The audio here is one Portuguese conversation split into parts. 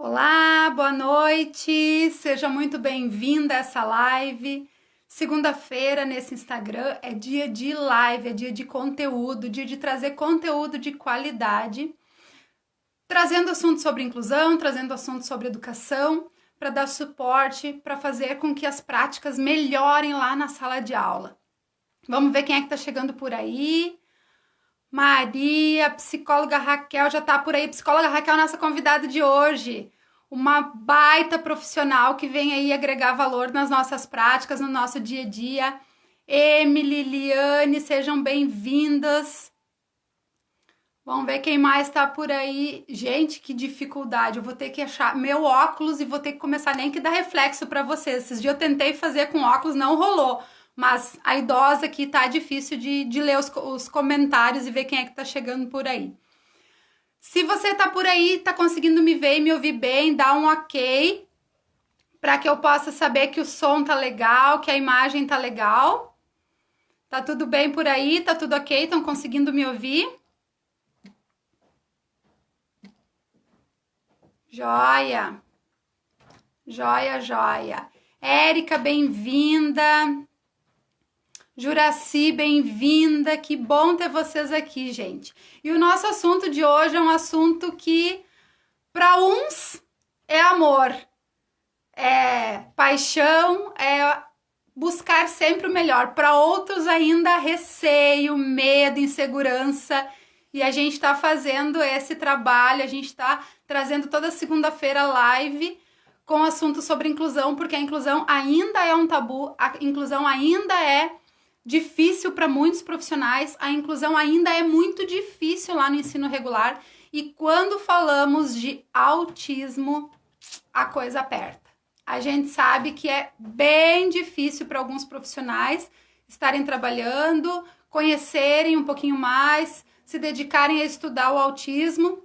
Olá, boa noite, seja muito bem-vinda a essa live. Segunda-feira nesse Instagram é dia de live, é dia de conteúdo, dia de trazer conteúdo de qualidade, trazendo assuntos sobre inclusão, trazendo assuntos sobre educação, para dar suporte, para fazer com que as práticas melhorem lá na sala de aula. Vamos ver quem é que está chegando por aí. Maria, psicóloga Raquel já tá por aí. Psicóloga Raquel, nossa convidada de hoje. Uma baita profissional que vem aí agregar valor nas nossas práticas, no nosso dia a dia. Emily, Liliane, sejam bem-vindas. Vamos ver quem mais tá por aí. Gente, que dificuldade. Eu vou ter que achar meu óculos e vou ter que começar nem que dar reflexo para vocês. Esses dias eu tentei fazer com óculos, não rolou. Mas a idosa aqui tá difícil de ler os comentários e ver quem é que tá chegando por aí. Se você tá por aí, tá conseguindo me ver e me ouvir bem, dá um ok para que eu possa saber que o som tá legal, que a imagem tá legal. Tá tudo bem por aí? Tá tudo ok? Estão conseguindo me ouvir? Joia! Joia, joia! Érica, bem-vinda! Juraci, bem-vinda, que bom ter vocês aqui, gente. E o nosso assunto de hoje é um assunto que, para uns, é amor, é paixão, é buscar sempre o melhor. Para outros, ainda receio, medo, insegurança. E a gente está fazendo esse trabalho, a gente está trazendo toda segunda-feira live com assuntos sobre inclusão, porque a inclusão ainda é um tabu, a inclusão ainda é difícil para muitos profissionais, a inclusão ainda é muito difícil lá no ensino regular e quando falamos de autismo, a coisa aperta. A gente sabe que é bem difícil para alguns profissionais estarem trabalhando, conhecerem um pouquinho mais, se dedicarem a estudar o autismo.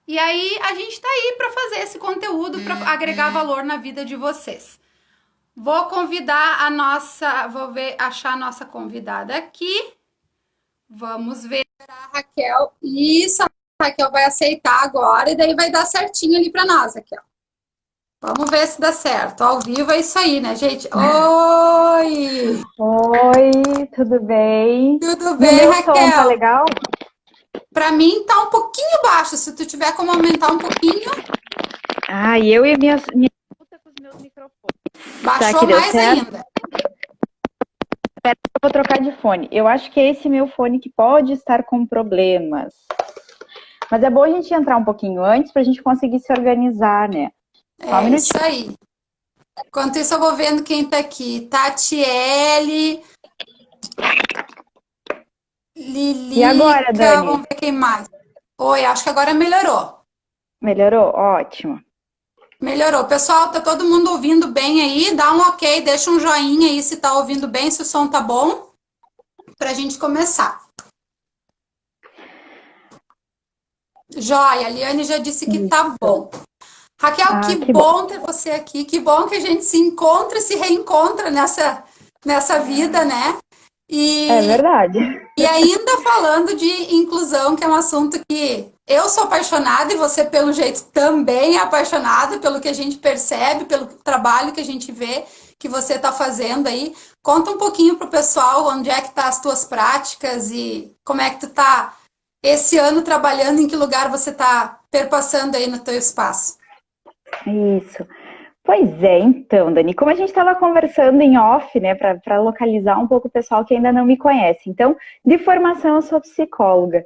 E aí a gente está aí para fazer esse conteúdo, para agregar valor na vida de vocês. Vou convidar a nossa, achar a nossa convidada aqui. Vamos ver a Raquel. Isso, a Raquel vai aceitar agora e daí vai dar certinho ali para nós, Raquel. Vamos ver se dá certo. Ao vivo é isso aí, né, gente? Oi! Oi, tudo bem? Tudo E o bem, meu som tá Raquel? legal? Para mim tá um pouquinho baixo. Se tu tiver como aumentar um pouquinho, Ah, e eu e minha escuta com os meus microfones. Será baixou que deu mais certo? ainda. Espera que eu vou trocar de fone. Eu acho que é esse meu fone que pode estar com problemas. Mas é bom a gente entrar um pouquinho antes pra gente conseguir se organizar, né? Só um É isso minutinho. aí. Enquanto isso, eu vou vendo quem tá aqui. Tatiele, E agora, Lilica, Dani? vamos ver quem mais. Oi, acho que agora melhorou. Melhorou? Ótimo. Melhorou. Pessoal, tá todo mundo ouvindo bem aí? Dá um ok, deixa um joinha aí se tá ouvindo bem, se o som tá bom, pra gente começar. Joia, a Liane já disse que tá Isso. bom. Raquel, Ah, que que bom. bom ter você aqui, que bom que a gente se encontra e se reencontra nessa vida, né? É E, verdade. e ainda falando de inclusão, que é um assunto que eu sou apaixonada e você, pelo jeito, também é apaixonada pelo que a gente percebe, pelo trabalho que a gente vê que você está fazendo aí. Conta um pouquinho para o pessoal onde é que tá as tuas práticas e como é que tu tá esse ano trabalhando, em que lugar você está perpassando aí no teu espaço. Isso. Pois é, então, Dani, como a gente estava conversando em off, né, para localizar um pouco o pessoal que ainda não me conhece. Então, de formação, eu sou psicóloga.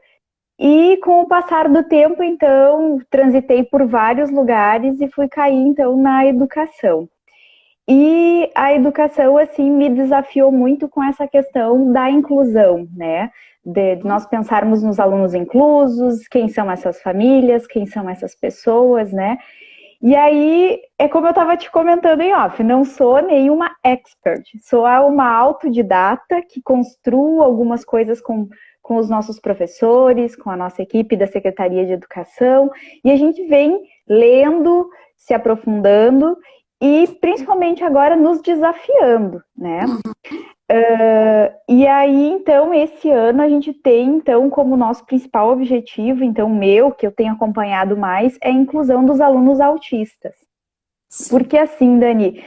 E com o passar do tempo, então, transitei por vários lugares e fui cair, então, na educação. E a educação, assim, me desafiou muito com essa questão da inclusão, né? De nós pensarmos nos alunos inclusos, quem são essas famílias, quem são essas pessoas, né? E aí, é como eu estava te comentando em off, não sou nenhuma expert, sou uma autodidata que construo algumas coisas com os nossos professores, com a nossa equipe da Secretaria de Educação, e a gente vem lendo, se aprofundando e principalmente agora nos desafiando, né? E aí, então, esse ano a gente tem, então, como nosso principal objetivo, então, que eu tenho acompanhado mais, é a inclusão dos alunos autistas. Sim. Porque assim, Dani,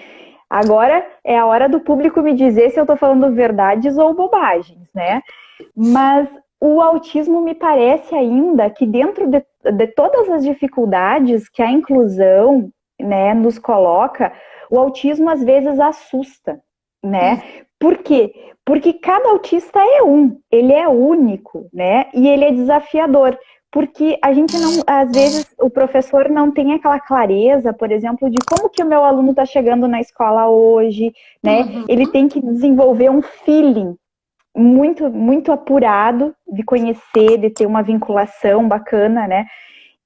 agora é a hora do público me dizer se eu estou falando verdades ou bobagens, né? Mas o autismo me parece ainda que dentro de todas as dificuldades que a inclusão, né, nos coloca, o autismo às vezes assusta, né? Por quê? Porque cada autista ele é único, né? E ele é desafiador. Porque a gente não, às vezes, o professor não tem aquela clareza, por exemplo, de como que o meu aluno está chegando na escola hoje, né? Ele tem que desenvolver um feeling muito, muito apurado de conhecer, de ter uma vinculação bacana, né?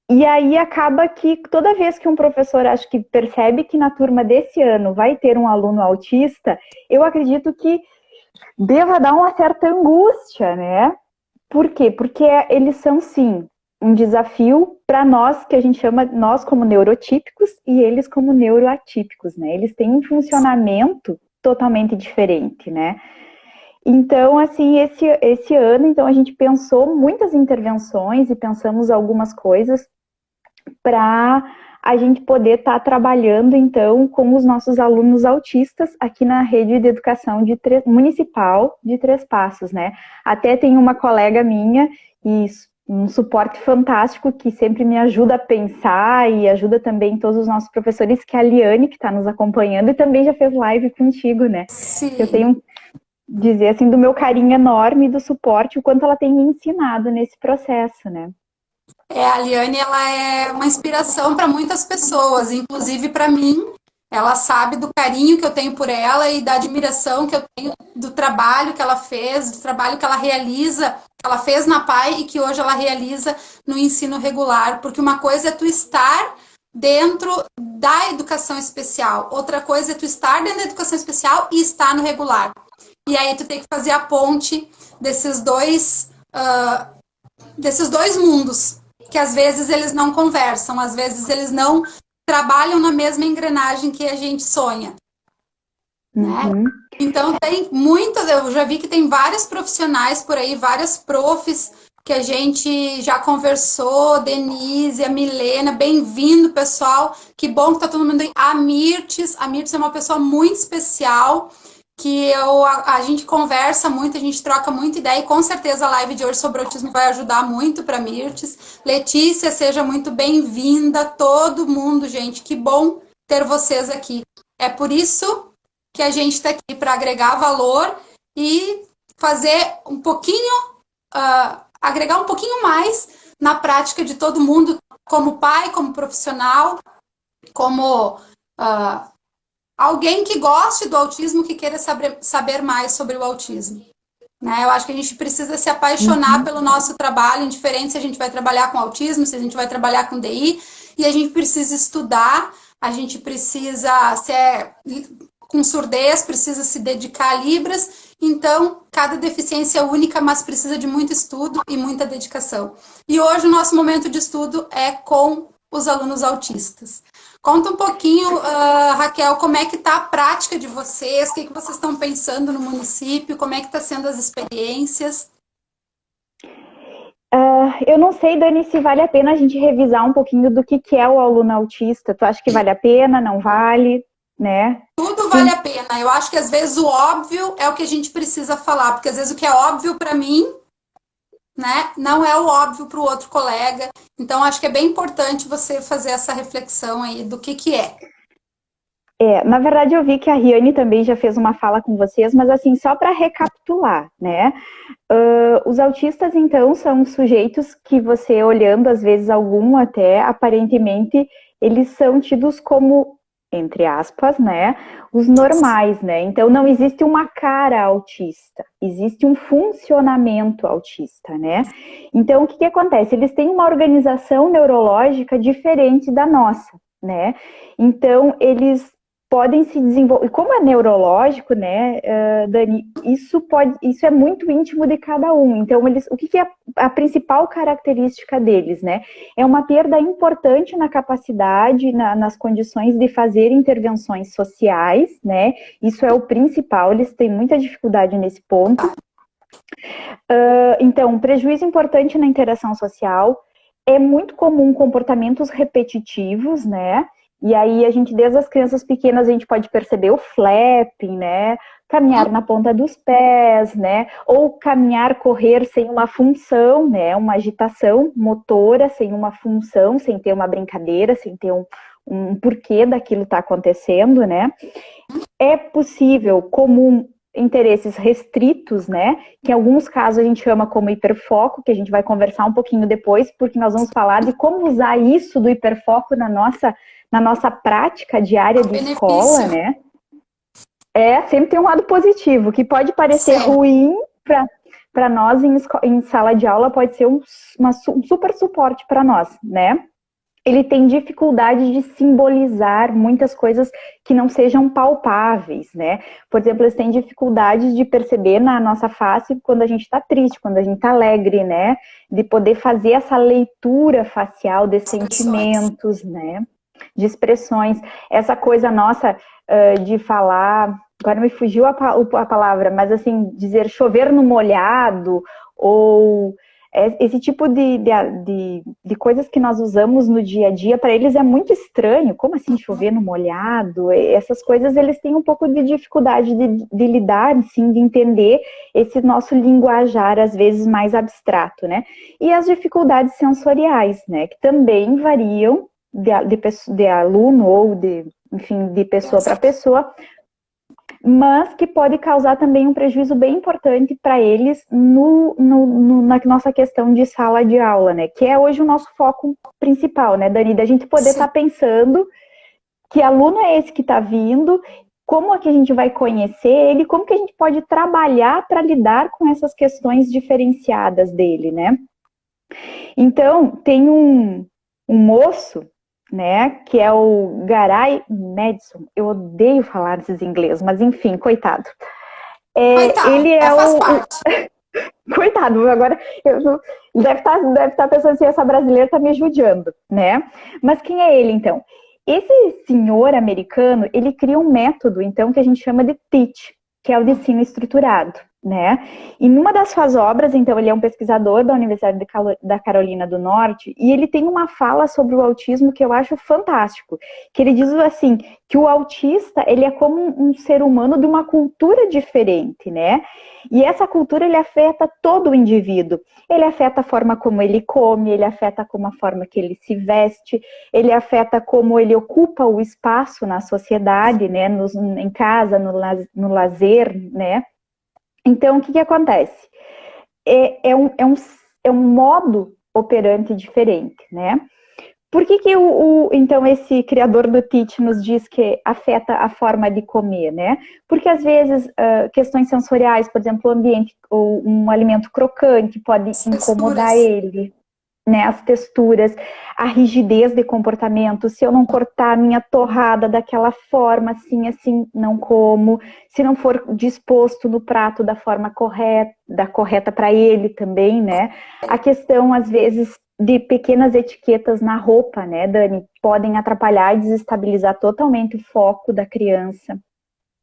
E aí acaba que toda vez que um professor acho que percebe que na turma desse ano vai ter um aluno autista, eu acredito que deva dar uma certa angústia, né? Por quê? Porque eles são, sim, um desafio para nós, que a gente chama nós como neurotípicos e eles como neuroatípicos, né? Eles têm um funcionamento totalmente diferente, né? Então, assim, esse ano, então, a gente pensou muitas intervenções e pensamos algumas coisas para a gente poder estar trabalhando, então, com os nossos alunos autistas aqui na rede de educação municipal de Três Passos, né? Até tem uma colega minha e um suporte fantástico que sempre me ajuda a pensar e ajuda também todos os nossos professores, que é a Liane, que está nos acompanhando e também já fez live contigo, né? Sim. Eu tenho dizer assim do meu carinho enorme e do suporte, o quanto ela tem me ensinado nesse processo, né? A Liane, ela é uma inspiração para muitas pessoas, inclusive para mim. Ela sabe do carinho que eu tenho por ela e da admiração que eu tenho do trabalho que ela fez, do trabalho que ela realiza, que ela fez na PAI e que hoje ela realiza no ensino regular. Porque uma coisa é tu estar dentro da educação especial, outra coisa é tu estar dentro da educação especial e estar no regular. E aí tu tem que fazer a ponte desses dois mundos, que às vezes eles não conversam, às vezes eles não trabalham na mesma engrenagem que a gente sonha. Né? Então tem muitas, eu já vi que tem vários profissionais por aí, várias profs que a gente já conversou, Denise, a Milena, bem-vindo, pessoal. Que bom que tá todo mundo aí. A Mirtes é uma pessoa muito especial, que a gente conversa muito, a gente troca muita ideia e com certeza a live de hoje sobre autismo vai ajudar muito para Mirtes. Letícia, seja muito bem-vinda, todo mundo, gente. Que bom ter vocês aqui. É por isso que a gente está aqui para agregar valor e fazer um pouquinho, agregar um pouquinho mais na prática de todo mundo, como pai, como profissional, como alguém que goste do autismo, que queira saber mais sobre o autismo. Né? Eu acho que a gente precisa se apaixonar pelo nosso trabalho, indiferente se a gente vai trabalhar com autismo, se a gente vai trabalhar com DI, e a gente precisa estudar, a gente precisa ser com surdez, precisa se dedicar a Libras. Então, cada deficiência é única, mas precisa de muito estudo e muita dedicação. E hoje o nosso momento de estudo é com os alunos autistas. Conta um pouquinho, Raquel, como é que está a prática de vocês, o que vocês estão pensando no município, como é que estão sendo as experiências? Eu não sei, Dani, se vale a pena a gente revisar um pouquinho do que é o aluno autista. Tu acha que vale a pena, não vale, né? Tudo vale a pena. Eu acho que às vezes o óbvio é o que a gente precisa falar, porque às vezes o que é óbvio para mim, né, não é o óbvio para o outro colega. Então, acho que é bem importante você fazer essa reflexão aí do que é. Na verdade, eu vi que a Riane também já fez uma fala com vocês, mas assim, só para recapitular, né? Os autistas, então, são sujeitos que você, olhando, às vezes, algum até, aparentemente, eles são tidos como, entre aspas, né, os normais, né? Então, não existe uma cara autista, existe um funcionamento autista, né? Então, o que acontece? Eles têm uma organização neurológica diferente da nossa, né? Então, eles podem se desenvolver. Como é neurológico, né, Dani, isso é muito íntimo de cada um. Então, o que é a principal característica deles, né? É uma perda importante na capacidade, nas condições de fazer intervenções sociais, né? Isso é o principal, eles têm muita dificuldade nesse ponto. Então, um prejuízo importante na interação social. É muito comum comportamentos repetitivos, né? E aí, desde as crianças pequenas, a gente pode perceber o flapping, né? Caminhar na ponta dos pés, né? Ou caminhar, correr sem uma função, né? Uma agitação motora sem uma função, sem ter uma brincadeira, sem ter um porquê daquilo tá acontecendo, né? É possível, comum, interesses restritos, né? Que em alguns casos a gente chama como hiperfoco, que a gente vai conversar um pouquinho depois, porque nós vamos falar de como usar isso do hiperfoco na nossa prática diária de escola, né? Sempre tem um lado positivo, que pode parecer ruim para nós em sala de aula, pode ser um super suporte para nós, né? Ele tem dificuldade de simbolizar muitas coisas que não sejam palpáveis, né? Por exemplo, eles têm dificuldade de perceber na nossa face quando a gente está triste, quando a gente está alegre, né? De poder fazer essa leitura facial de sentimentos, né? De expressões. Essa coisa nossa de falar, agora me fugiu a palavra, mas assim, dizer chover no molhado, ou esse tipo de coisas que nós usamos no dia a dia, para eles é muito estranho. Como assim chover no molhado? Essas coisas eles têm um pouco de dificuldade de lidar, assim, de entender esse nosso linguajar, às vezes mais abstrato, né? E as dificuldades sensoriais, né? Que também variam de aluno ou de pessoa para pessoa, mas que pode causar também um prejuízo bem importante para eles na nossa questão de sala de aula, né? Que é hoje o nosso foco principal, né, Dani? Da gente poder estar pensando que aluno é esse que está vindo, como é que a gente vai conhecer ele, como que a gente pode trabalhar para lidar com essas questões diferenciadas dele, né? Então, tem um moço, né, que é o Garay Madison. Eu odeio falar esses inglês, mas enfim, coitado. Coitado, ele faz parte. Coitado, agora deve estar pensando assim, essa brasileira está me judiando, né? Mas quem é ele, então? Esse senhor americano, ele cria um método, então, que a gente chama de TEACH, que é o de ensino estruturado, né? E numa das suas obras, então, ele é um pesquisador da Universidade da Carolina do Norte, e ele tem uma fala sobre o autismo que eu acho fantástico, que ele diz assim, que o autista, ele é como um ser humano de uma cultura diferente, né? E essa cultura, ele afeta todo o indivíduo. Ele afeta a forma como ele come, ele afeta como a forma que ele se veste, ele afeta como ele ocupa o espaço na sociedade, né? Em casa, no lazer, né? Então, o que acontece? É um modo operante diferente, né? Por que então, esse criador do TEACH nos diz que afeta a forma de comer, né? Porque, às vezes, questões sensoriais, por exemplo, o ambiente, ou um alimento crocante pode incomodar ele, né? As texturas, a rigidez de comportamento. Se eu não cortar a minha torrada daquela forma, assim, não como. Se não for disposto no prato da forma correta para ele também, né? A questão, às vezes, de pequenas etiquetas na roupa, né, Dani? Podem atrapalhar e desestabilizar totalmente o foco da criança,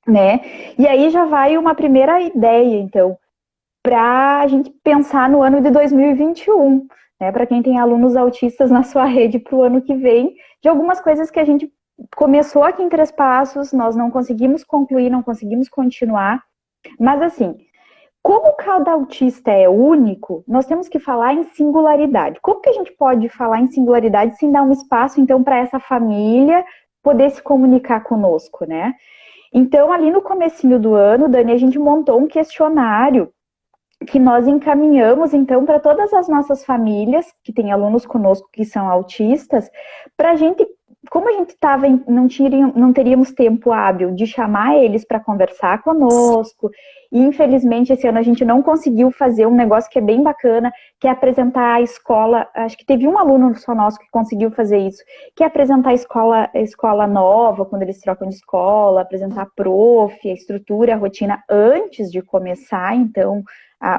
né? E aí já vai uma primeira ideia, então, para a gente pensar no ano de 2021, né, para quem tem alunos autistas na sua rede para o ano que vem, de algumas coisas que a gente começou aqui em Três Passos, nós não conseguimos concluir, não conseguimos continuar, mas assim, como cada autista é único, nós temos que falar em singularidade. Como que a gente pode falar em singularidade sem dar um espaço, então, para essa família poder se comunicar conosco, né? Então, ali no comecinho do ano, Dani, a gente montou um questionário que nós encaminhamos, então, para todas as nossas famílias que têm alunos conosco que são autistas, para a gente como a gente não teríamos tempo hábil de chamar eles para conversar conosco, e infelizmente esse ano a gente não conseguiu fazer um negócio que é bem bacana, que é apresentar a escola. Acho que teve um aluno só nosso que conseguiu fazer isso, que é apresentar a escola nova, quando eles trocam de escola, apresentar a prof, a estrutura, a rotina, antes de começar, então,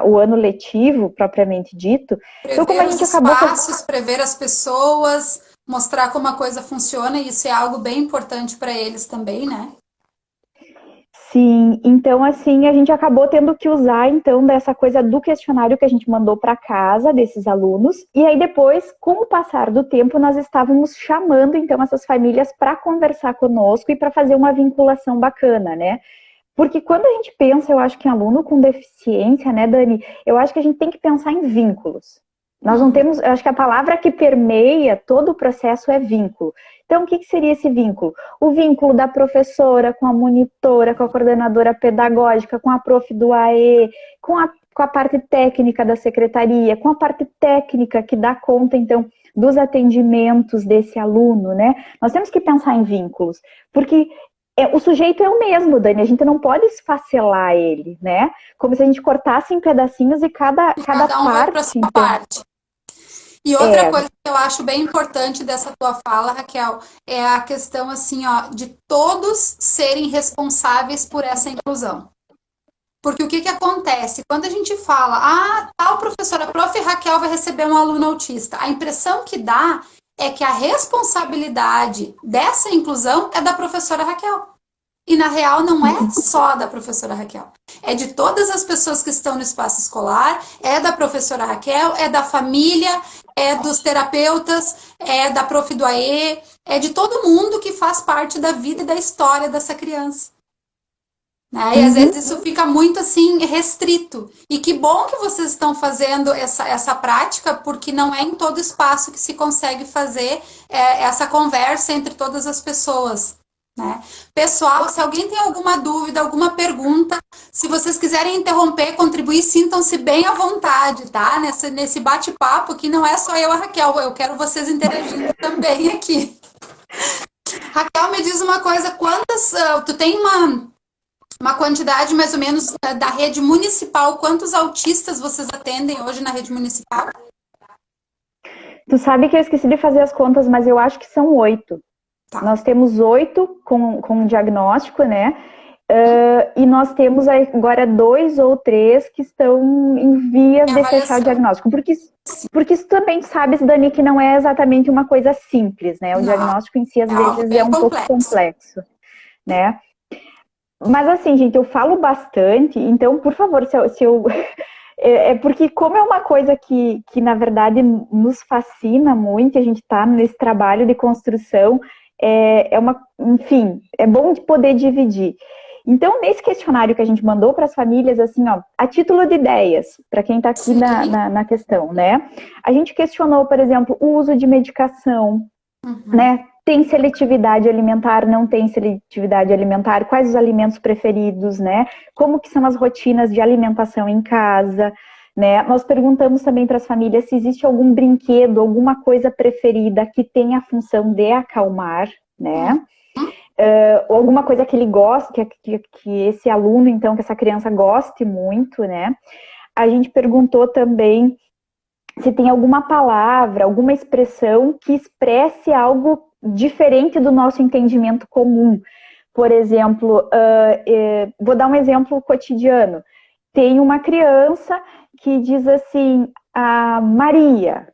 o ano letivo, propriamente dito. Então, como a Prever os gente acabou... espaços, prever as pessoas, mostrar como a coisa funciona, e isso é algo bem importante para eles também, né? Sim, então assim, a gente acabou tendo que usar então dessa coisa do questionário que a gente mandou para casa desses alunos, e aí depois, com o passar do tempo, nós estávamos chamando então essas famílias para conversar conosco e para fazer uma vinculação bacana, né? Porque quando a gente pensa, eu acho que em aluno com deficiência, né, Dani, eu acho que a gente tem que pensar em vínculos. Nós não temos, eu acho que a palavra que permeia todo o processo é vínculo. Então, o que seria esse vínculo? O vínculo da professora com a monitora, com a coordenadora pedagógica, com a prof do AE, com a parte técnica da secretaria, com a parte técnica que dá conta, então, dos atendimentos desse aluno, né? Nós temos que pensar em vínculos, porque o sujeito é o mesmo, Dani, a gente não pode esfacelar ele, né? Como se a gente cortasse em pedacinhos e cada Cada um vai para parte, sua então... parte. E outra coisa que eu acho bem importante dessa tua fala, Raquel, é a questão assim, ó, de todos serem responsáveis por essa inclusão. Porque o que acontece? Quando a gente fala, tal professora, a prof. Raquel vai receber um aluno autista, a impressão que dá é que a responsabilidade dessa inclusão é da professora Raquel. E na real não é só da professora Raquel. É de todas as pessoas que estão no espaço escolar, é da professora Raquel, é da família, é dos terapeutas, é da prof do AE, é de todo mundo que faz parte da vida e da história dessa criança. Né? E às vezes isso fica muito assim restrito. E que bom que vocês estão fazendo essa prática, porque não é em todo espaço que se consegue fazer essa conversa entre todas as pessoas. Né? Pessoal, se alguém tem alguma dúvida, alguma pergunta, se vocês quiserem interromper, contribuir, sintam-se bem à vontade, tá? Nesse bate-papo, que não é só eu e a Raquel, eu quero vocês interagindo também aqui. Raquel, me diz uma coisa, tu tem uma quantidade mais ou menos da rede municipal, quantos autistas vocês atendem hoje na rede municipal? Tu sabe que eu esqueci de fazer as contas, mas eu acho que são 8. Tá. Nós temos 8 com diagnóstico, né? E nós temos agora 2 ou 3 que estão em vias de fechar o diagnóstico. Porque isso também sabes, Dani, que não é exatamente uma coisa simples, né? O diagnóstico em si, às vezes, é um pouco complexo, né? Mas assim, gente, eu falo bastante, então, por favor, se eu... É porque como é uma coisa que na verdade, nos fascina muito, a gente está nesse trabalho de construção, enfim, é bom de poder dividir. Então, nesse questionário que a gente mandou para as famílias, assim, ó, a título de ideias, para quem está aqui na questão, né? A gente questionou, por exemplo, o uso de medicação, né? Tem seletividade alimentar, não tem seletividade alimentar? Quais os alimentos preferidos, né? Como que são as rotinas de alimentação em casa, né? Nós perguntamos também para as famílias se existe algum brinquedo, alguma coisa preferida que tenha a função de acalmar, né? Ou alguma coisa que ele goste, que esse aluno, então, que essa criança goste muito, né? A gente perguntou também se tem alguma palavra, alguma expressão que expresse algo diferente do nosso entendimento comum. Por exemplo, vou dar um exemplo cotidiano. Tem uma criança que diz assim, a Maria.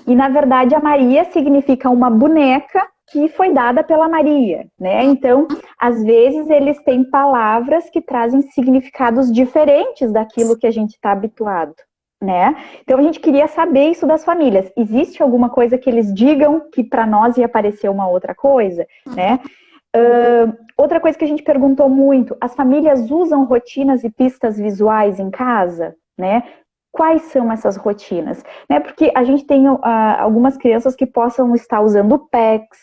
E, na verdade, a Maria significa uma boneca que foi dada pela Maria, né? Então, às vezes, eles têm palavras que trazem significados diferentes daquilo que a gente está habituado, né? Então, a gente queria saber isso das famílias. Existe alguma coisa que eles digam que para nós ia parecer uma outra coisa, né? Outra coisa que a gente perguntou muito, as famílias usam rotinas e pistas visuais em casa, né? Quais são essas rotinas? Né? Porque a gente tem algumas crianças que possam estar usando o PECS.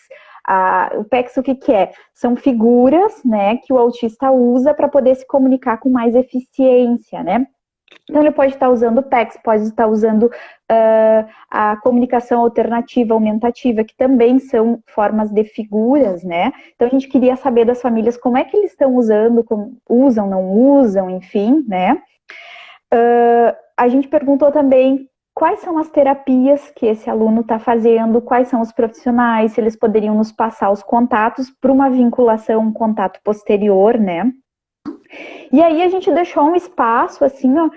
O PECS, o que é? São figuras, né, que o autista usa para poder se comunicar com mais eficiência, né? Então, ele pode estar usando o PECS, pode estar usando a comunicação alternativa, aumentativa, que também são formas de figuras, né? Então, a gente queria saber das famílias como é que eles estão usando, usam, não usam, enfim, né? A gente perguntou também quais são as terapias que esse aluno está fazendo, quais são os profissionais, se eles poderiam nos passar os contatos para uma vinculação, um contato posterior, né? E aí a gente deixou um espaço, assim, ó,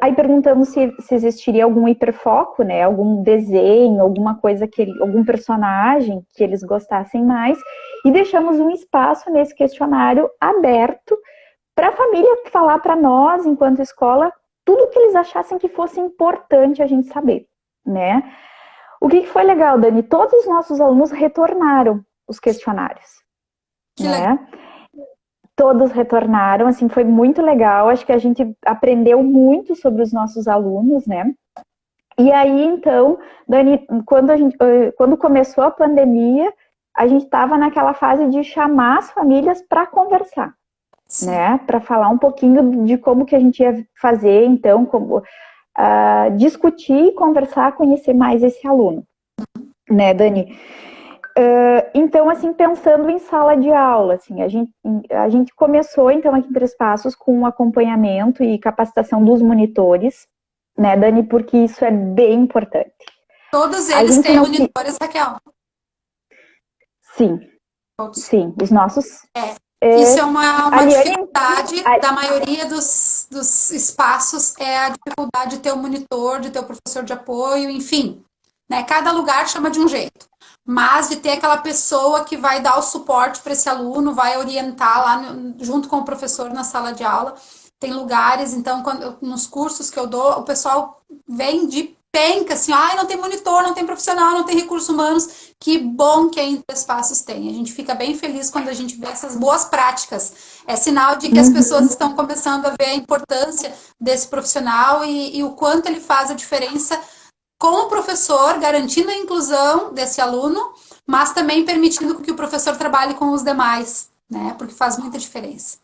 aí perguntamos se existiria algum hiperfoco, né? Algum desenho, alguma coisa, algum personagem que eles gostassem mais, e deixamos um espaço nesse questionário aberto para a família falar para nós, enquanto escola, tudo que eles achassem que fosse importante a gente saber, né? O que foi legal, Dani? Todos os nossos alunos retornaram os questionários, Que né? legal. Todos retornaram, assim, foi muito legal. Acho que a gente aprendeu muito sobre os nossos alunos, né? E aí, então, Dani, quando começou a pandemia, a gente estava naquela fase de chamar as famílias para conversar. Sim. Né? Para falar um pouquinho de como que a gente ia fazer, então, como discutir, conversar, conhecer mais esse aluno, né, Dani? Então, assim, pensando em sala de aula, assim, a gente começou, então, aqui em Três Passos com um acompanhamento e capacitação dos monitores, né, Dani, porque isso é bem importante. Todos eles têm monitores, Raquel? Sim. Todos. Sim, os nossos... Isso é uma dificuldade da maioria dos espaços, é a dificuldade de ter um monitor, de ter um professor de apoio, enfim, né? Cada lugar chama de um jeito, mas de ter aquela pessoa que vai dar o suporte para esse aluno, vai orientar lá junto com o professor na sala de aula. Tem lugares, então, nos cursos que eu dou, o pessoal vem de penca, assim, não tem monitor, não tem profissional, não tem recursos humanos. Que bom que a Interespaços tem. A gente fica bem feliz quando a gente vê essas boas práticas. É sinal de que as pessoas estão começando a ver a importância desse profissional e o quanto ele faz a diferença com o professor, garantindo a inclusão desse aluno, mas também permitindo que o professor trabalhe com os demais, né? Porque faz muita diferença.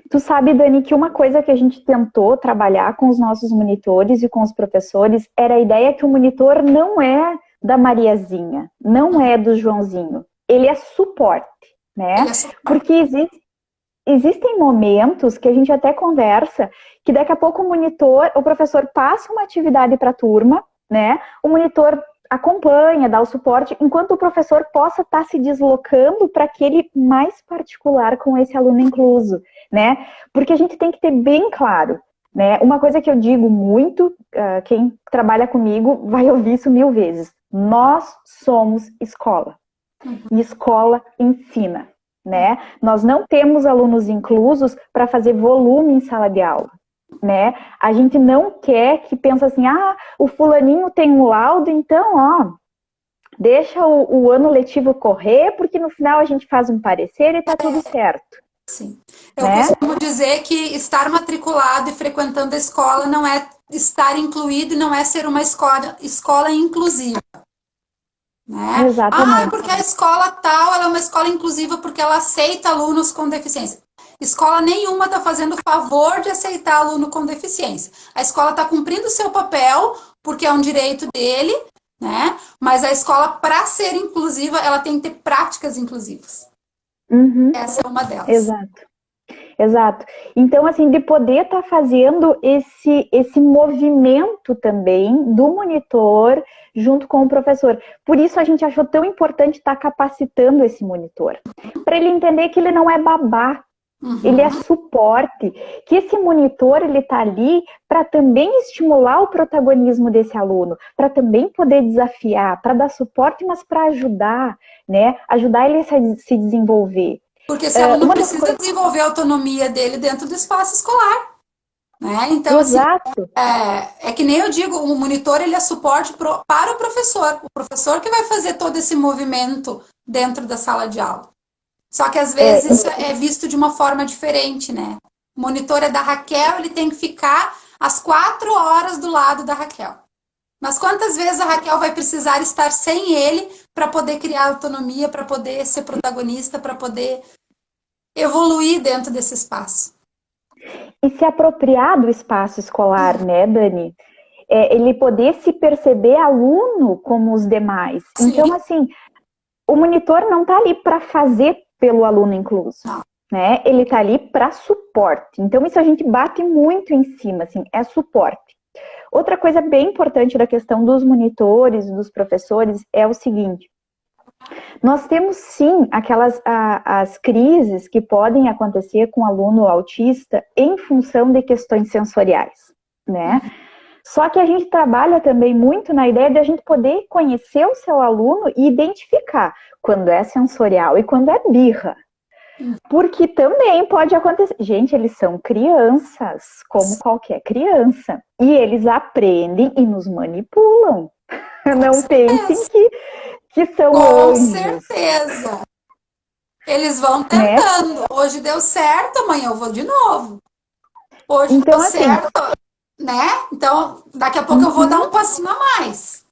Tu sabe, Dani, que uma coisa que a gente tentou trabalhar com os nossos monitores e com os professores era a ideia que o monitor não é da Mariazinha, não é do Joãozinho. Ele é suporte, né? Porque existem momentos que a gente até conversa que daqui a pouco o professor passa uma atividade para a turma, né? O monitor acompanha, dá o suporte, enquanto o professor possa estar se deslocando para aquele mais particular com esse aluno incluso, né? Porque a gente tem que ter bem claro, né? Uma coisa que eu digo muito, quem trabalha comigo vai ouvir isso 1000 vezes. Nós somos escola. E escola ensina, né? Nós não temos alunos inclusos para fazer volume em sala de aula. Né? A gente não quer que pense assim, o fulaninho tem um laudo, então, deixa o ano letivo correr, porque no final a gente faz um parecer e tá tudo certo. Sim. Eu costumo dizer que estar matriculado e frequentando a escola não é estar incluído e não é ser uma escola inclusiva. Né? Exatamente. Porque a escola tal, ela é uma escola inclusiva porque ela aceita alunos com deficiência. Escola nenhuma está fazendo o favor de aceitar aluno com deficiência. A escola está cumprindo o seu papel, porque é um direito dele, né? Mas a escola, para ser inclusiva, ela tem que ter práticas inclusivas. Essa é uma delas. Exato. Então, assim, de poder estar fazendo esse movimento também do monitor junto com o professor. Por isso a gente achou tão importante estar capacitando esse monitor. Para ele entender que ele não é babá. Ele é suporte, que esse monitor ele está ali para também estimular o protagonismo desse aluno, para também poder desafiar, para dar suporte, mas para ajudar, né? Ajudar ele a se desenvolver. Porque esse aluno precisa desenvolver a autonomia dele dentro do espaço escolar. Né? Então, exato. Assim, é que nem eu digo, o monitor ele é suporte para o professor que vai fazer todo esse movimento dentro da sala de aula. Só que às vezes isso é visto de uma forma diferente, né? O monitor é da Raquel, ele tem que ficar às 4 horas do lado da Raquel. Mas quantas vezes a Raquel vai precisar estar sem ele para poder criar autonomia, para poder ser protagonista, para poder evoluir dentro desse espaço? e se apropriar do espaço escolar, né, Dani? Ele poder se perceber aluno como os demais. Sim. Então, assim, o monitor não está ali para fazer pelo aluno incluso, né? Ele está ali para suporte. Então, isso a gente bate muito em cima, assim, é suporte. Outra coisa bem importante da questão dos monitores, dos professores, é o seguinte: nós temos sim as crises que podem acontecer com o aluno autista em função de questões sensoriais, né? Só que a gente trabalha também muito na ideia de a gente poder conhecer o seu aluno e identificar quando é sensorial e quando é birra. Porque também pode acontecer. Gente, eles são crianças, como qualquer criança. E eles aprendem e nos manipulam. Não pensem que são anjos. Com certeza. Eles vão tentando. Né? Hoje deu certo, amanhã eu vou de novo. Hoje então, deu certo, né? Então, daqui a pouco eu vou dar um passinho a mais.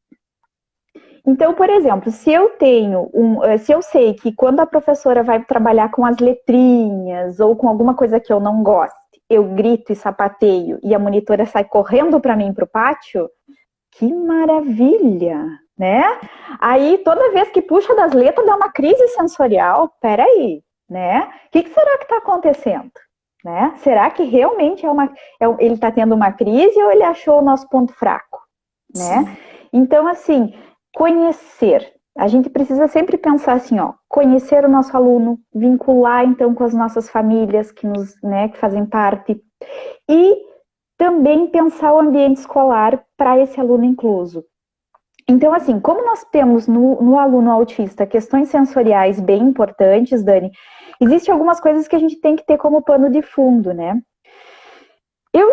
Então, por exemplo, se eu sei que quando a professora vai trabalhar com as letrinhas ou com alguma coisa que eu não goste, eu grito e sapateio e a monitora sai correndo para mim para o pátio, que maravilha, né? Aí, toda vez que puxa das letras, dá uma crise sensorial. Peraí, né? O que será que está acontecendo? Né? Será que realmente ele está tendo uma crise ou ele achou o nosso ponto fraco? Né? Então, assim, conhecer. A gente precisa sempre pensar assim, ó, conhecer o nosso aluno, vincular, então, com as nossas famílias que fazem parte. E também pensar o ambiente escolar para esse aluno incluso. Então, assim, como nós temos no aluno autista questões sensoriais bem importantes, Dani, existem algumas coisas que a gente tem que ter como pano de fundo, né? Eu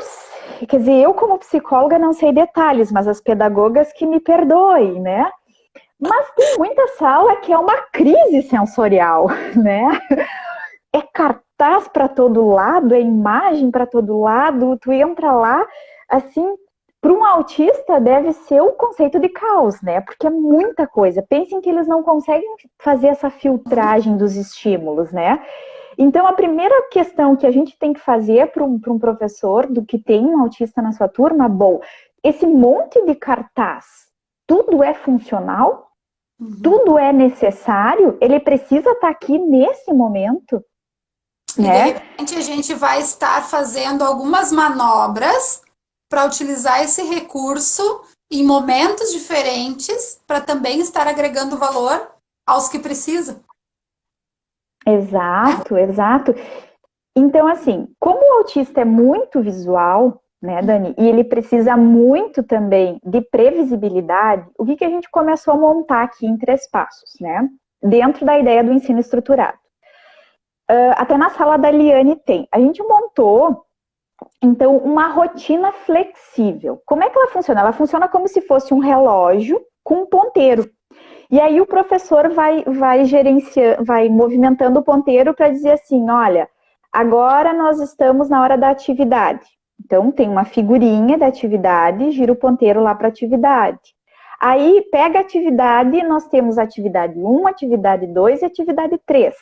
como psicóloga não sei detalhes, mas as pedagogas que me perdoem, né? Mas tem muita sala que é uma crise sensorial, né? É cartaz para todo lado, é imagem para todo lado, tu entra lá, assim, para um autista deve ser o conceito de caos, né? Porque é muita coisa. Pensem que eles não conseguem fazer essa filtragem dos estímulos, né? Então, a primeira questão que a gente tem que fazer para um professor do que tem um autista na sua turma, bom, esse monte de cartaz, tudo é funcional? Tudo é necessário? Ele precisa estar aqui nesse momento? E de repente a gente vai estar fazendo algumas manobras para utilizar esse recurso em momentos diferentes para também estar agregando valor aos que precisam. Exato, exato. Então, assim, como o autista é muito visual, né, Dani, e ele precisa muito também de previsibilidade, o que a gente começou a montar aqui em 3 passos, né? Dentro da ideia do ensino estruturado. Até na sala da Liane tem. A gente montou, então, uma rotina flexível. Como é que ela funciona? Ela funciona como se fosse um relógio com um ponteiro. E aí o professor vai movimentando o ponteiro para dizer assim, olha, agora nós estamos na hora da atividade. Então, tem uma figurinha da atividade, gira o ponteiro lá para a atividade. Aí, pega a atividade, nós temos atividade 1, atividade 2 e atividade 3,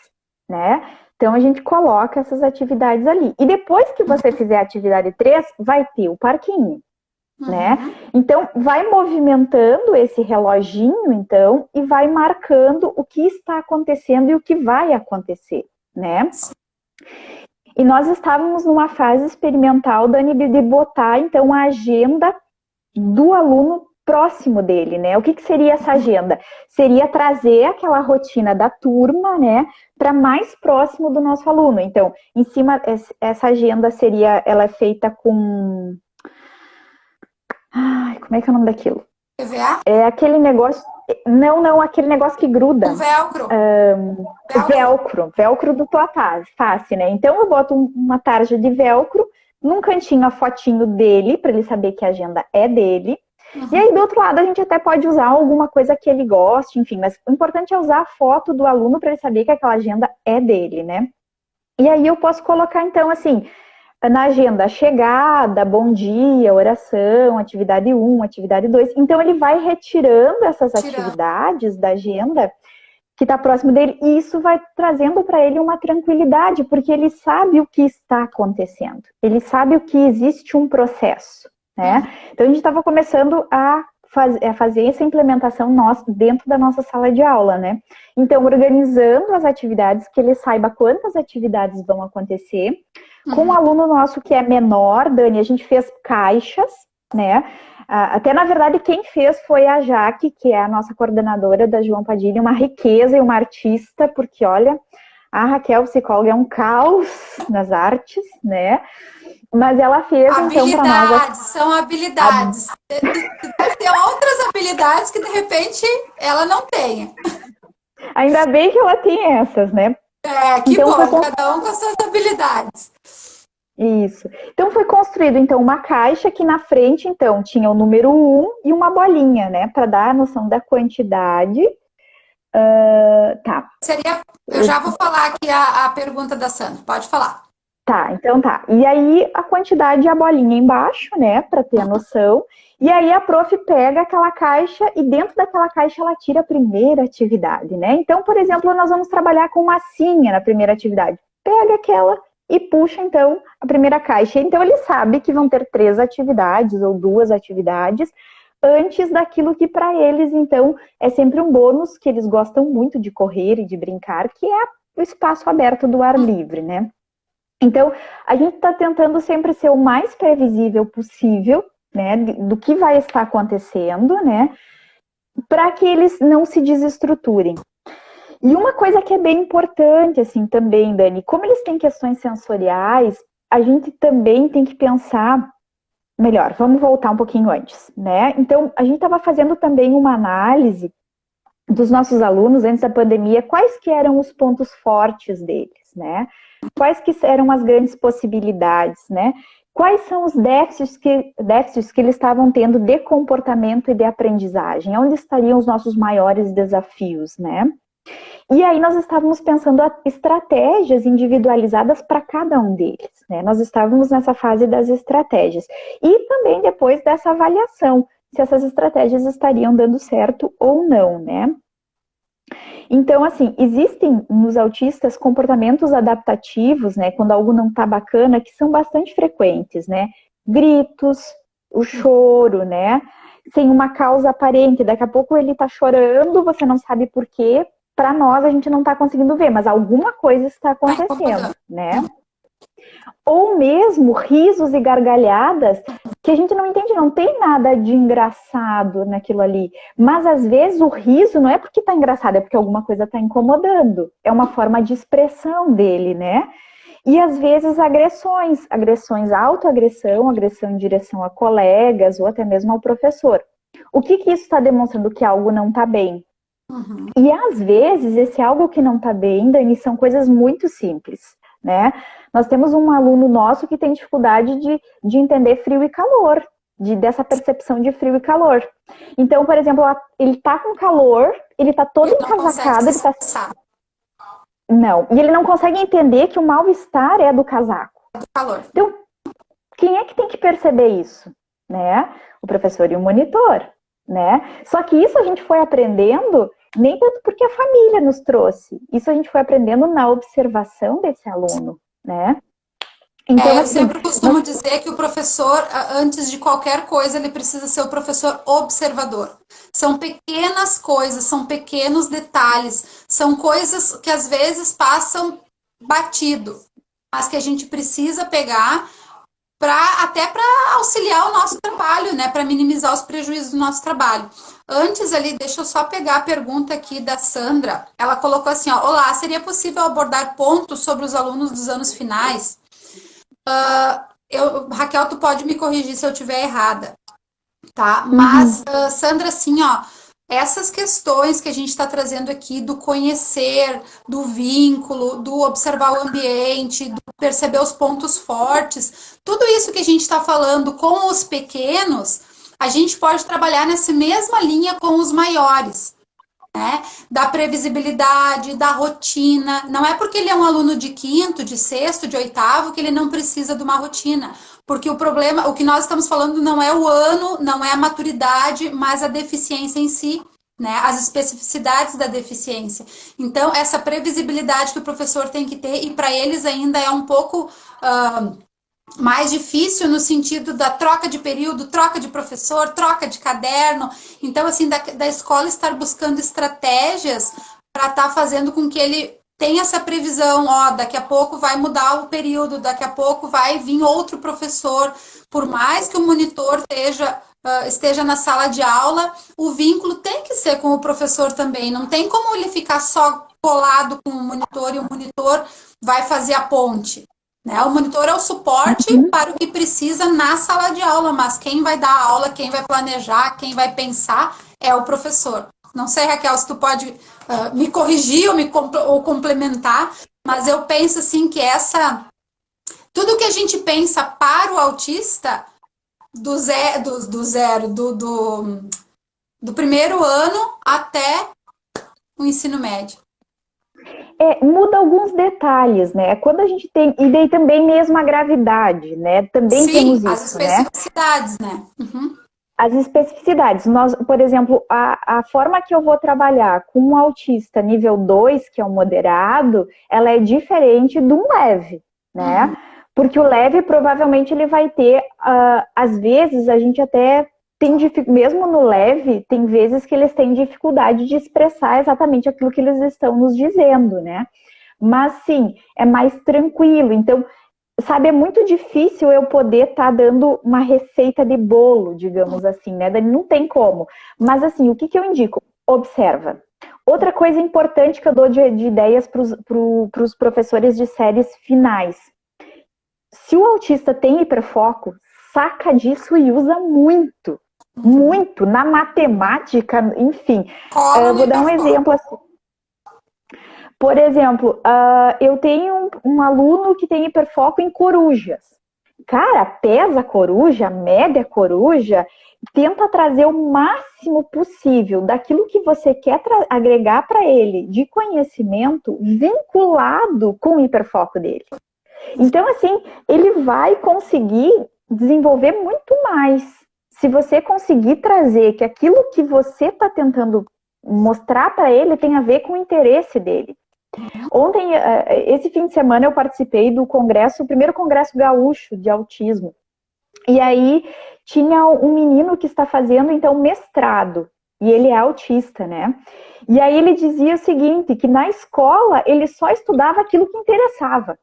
né? Então, a gente coloca essas atividades ali. E depois que você fizer a atividade 3, vai ter o parquinho, né? Então, vai movimentando esse reloginho, então, e vai marcando o que está acontecendo e o que vai acontecer, né? E nós estávamos numa fase experimental, Dani, de botar, então, a agenda do aluno próximo dele, né? O que seria essa agenda? Seria trazer aquela rotina da turma, né, para mais próximo do nosso aluno. Então, em cima, essa agenda ela é feita com... Ai, como é que é o nome daquilo? PVA? É aquele negócio... Não, aquele negócio que gruda. Um velcro. Velcro dupla face, né? Então, eu boto uma tarja de velcro, num cantinho a fotinho dele, para ele saber que a agenda é dele. E aí, do outro lado, a gente até pode usar alguma coisa que ele goste, enfim. Mas o importante é usar a foto do aluno para ele saber que aquela agenda é dele, né? E aí, eu posso colocar, então, assim... Na agenda, chegada, bom dia, oração, atividade 1, atividade 2. Então, ele vai retirando essas atividades da agenda que está próximo dele, e isso vai trazendo para ele uma tranquilidade, porque ele sabe o que está acontecendo, ele sabe o que existe um processo, né? Então a gente estava começando a fazer essa implementação dentro da nossa sala de aula, né? Então, organizando as atividades, que ele saiba quantas atividades vão acontecer. Com um aluno nosso que é menor, Dani, a gente fez caixas, né? Até, na verdade, quem fez foi a Jaque, que é a nossa coordenadora da João Padilha, uma riqueza e uma artista, porque, olha, a Raquel, psicóloga, é um caos nas artes, né? Mas ela fez, então, para nós... Habilidades, são habilidades. Deve ter outras habilidades que, de repente, ela não tenha. Ainda bem que ela tem essas, né? Que então, bom, cada um com as suas habilidades. Isso. Então, foi construído, então, uma caixa que na frente, então, tinha o número 1 e uma bolinha, né? Para dar a noção da quantidade. Tá. Eu já vou falar aqui a pergunta da Sandra. Pode falar. Tá, então tá. E aí, a quantidade e a bolinha embaixo, né? Para ter a noção. E aí, a prof pega aquela caixa e dentro daquela caixa ela tira a primeira atividade, né? Então, por exemplo, nós vamos trabalhar com massinha na primeira atividade. Pega aquela e puxa, então, a primeira caixa. Então, ele sabe que vão ter 3 atividades ou 2 atividades antes daquilo que para eles, então, é sempre um bônus que eles gostam muito de correr e de brincar, que é o espaço aberto do ar livre, né? Então, a gente está tentando sempre ser o mais previsível possível, né, do que vai estar acontecendo, né, para que eles não se desestruturem. E uma coisa que é bem importante, assim, também, Dani, como eles têm questões sensoriais, a gente também tem que pensar, melhor, vamos voltar um pouquinho antes, né? Então, a gente estava fazendo também uma análise dos nossos alunos antes da pandemia, quais que eram os pontos fortes deles, né? Quais que eram as grandes possibilidades, né? Quais são os déficits que eles estavam tendo de comportamento e de aprendizagem? Onde estariam os nossos maiores desafios, né? E aí nós estávamos pensando estratégias individualizadas para cada um deles, né? Nós estávamos nessa fase das estratégias. E também depois dessa avaliação, se essas estratégias estariam dando certo ou não, né? Então, assim, existem nos autistas comportamentos adaptativos, né, quando algo não tá bacana, que são bastante frequentes, né? Gritos, o choro, né? Sem uma causa aparente. Daqui a pouco ele tá chorando, você não sabe por quê. Para nós, a gente não tá conseguindo ver, mas alguma coisa está acontecendo, né? Ou mesmo risos e gargalhadas que a gente não entende, não tem nada de engraçado naquilo ali. Mas às vezes o riso não é porque tá engraçado, é porque alguma coisa tá incomodando. É uma forma de expressão dele, né? E às vezes agressões, autoagressão, agressão em direção a colegas ou até mesmo ao professor. O que isso está demonstrando? Que algo não tá bem. E às vezes esse algo que não tá bem, Dani, são coisas muito simples, né? Nós temos um aluno nosso que tem dificuldade de entender frio e calor, dessa percepção de frio e calor. Então, por exemplo, ele tá com calor, ele tá todo encasacado, ele tá... Não, e ele não consegue entender que o mal-estar é do casaco. Do calor. Então, quem é que tem que perceber isso, né? O professor e o monitor, né? Só que isso a gente foi aprendendo nem tanto porque a família nos trouxe. Isso a gente foi aprendendo na observação desse aluno, né? Então, eu sempre costumo dizer que o professor, antes de qualquer coisa, ele precisa ser o professor observador. São pequenas coisas, são pequenos detalhes, são coisas que às vezes passam batido, mas que a gente precisa pegar até para auxiliar o nosso trabalho, né? Para minimizar os prejuízos do nosso trabalho. Antes ali, deixa eu só pegar a pergunta aqui da Sandra. Ela colocou assim, ó, olá, seria possível abordar pontos sobre os alunos dos anos finais? Raquel, tu pode me corrigir se eu estiver errada, tá? Mas, Sandra, assim, ó, essas questões que a gente está trazendo aqui do conhecer, do vínculo, do observar o ambiente, do perceber os pontos fortes, tudo isso que a gente está falando com os pequenos, a gente pode trabalhar nessa mesma linha com os maiores, né? Da previsibilidade, da rotina. Não é porque ele é um aluno de quinto, de sexto, de oitavo, que ele não precisa de uma rotina. Porque o problema, o que nós estamos falando não é o ano, não é a maturidade, mas a deficiência em si. né, as especificidades da deficiência. Então, essa previsibilidade que o professor tem que ter, e para eles ainda é um pouco mais difícil no sentido da troca de período, troca de professor, troca de caderno. Então, assim, da escola estar buscando estratégias para estar fazendo com que ele tenha essa previsão, daqui a pouco vai mudar o período, daqui a pouco vai vir outro professor, por mais que o monitor esteja na sala de aula, o vínculo tem que ser com o professor também, não tem como ele ficar só colado com o monitor e o monitor vai fazer a ponte, né? O monitor é o suporte para o que precisa na sala de aula, mas quem vai dar a aula, quem vai planejar, quem vai pensar é o professor. Não sei, Raquel, se tu pode me corrigir ou complementar, mas eu penso assim que tudo que a gente pensa para o autista do primeiro ano até o ensino médio. Muda alguns detalhes, né? Quando a gente tem, e daí também mesmo a gravidade, né? Também Sim, temos as isso, né? especificidades, né? Uhum. As especificidades. Nós, por exemplo, a forma que eu vou trabalhar com um autista nível 2, que é um moderado, ela é diferente de um leve, né? Uhum. Porque o leve, provavelmente, ele vai ter, às vezes, a gente até tem, mesmo no leve, tem vezes que eles têm dificuldade de expressar exatamente aquilo que eles estão nos dizendo, né? Mas, sim, é mais tranquilo. Então, sabe, é muito difícil eu poder estar dando uma receita de bolo, digamos assim, né? Não tem como. Mas, assim, o que eu indico? Observa. Outra coisa importante que eu dou de ideias para os professores de séries finais. Se o autista tem hiperfoco, saca disso e usa muito. Muito. Na matemática, enfim. Vou dar um exemplo assim. Por exemplo, eu tenho um aluno que tem hiperfoco em corujas. Cara, pesa a coruja, mede a coruja, tenta trazer o máximo possível daquilo que você quer agregar para ele de conhecimento vinculado com o hiperfoco dele. Então, assim, ele vai conseguir desenvolver muito mais. Se você conseguir trazer que aquilo que você está tentando mostrar para ele tem a ver com o interesse dele. Ontem, esse fim de semana, eu participei do primeiro congresso gaúcho de autismo. E aí, tinha um menino que está fazendo, então, mestrado. E ele é autista, né? E aí, ele dizia o seguinte, que na escola, ele só estudava aquilo que interessava,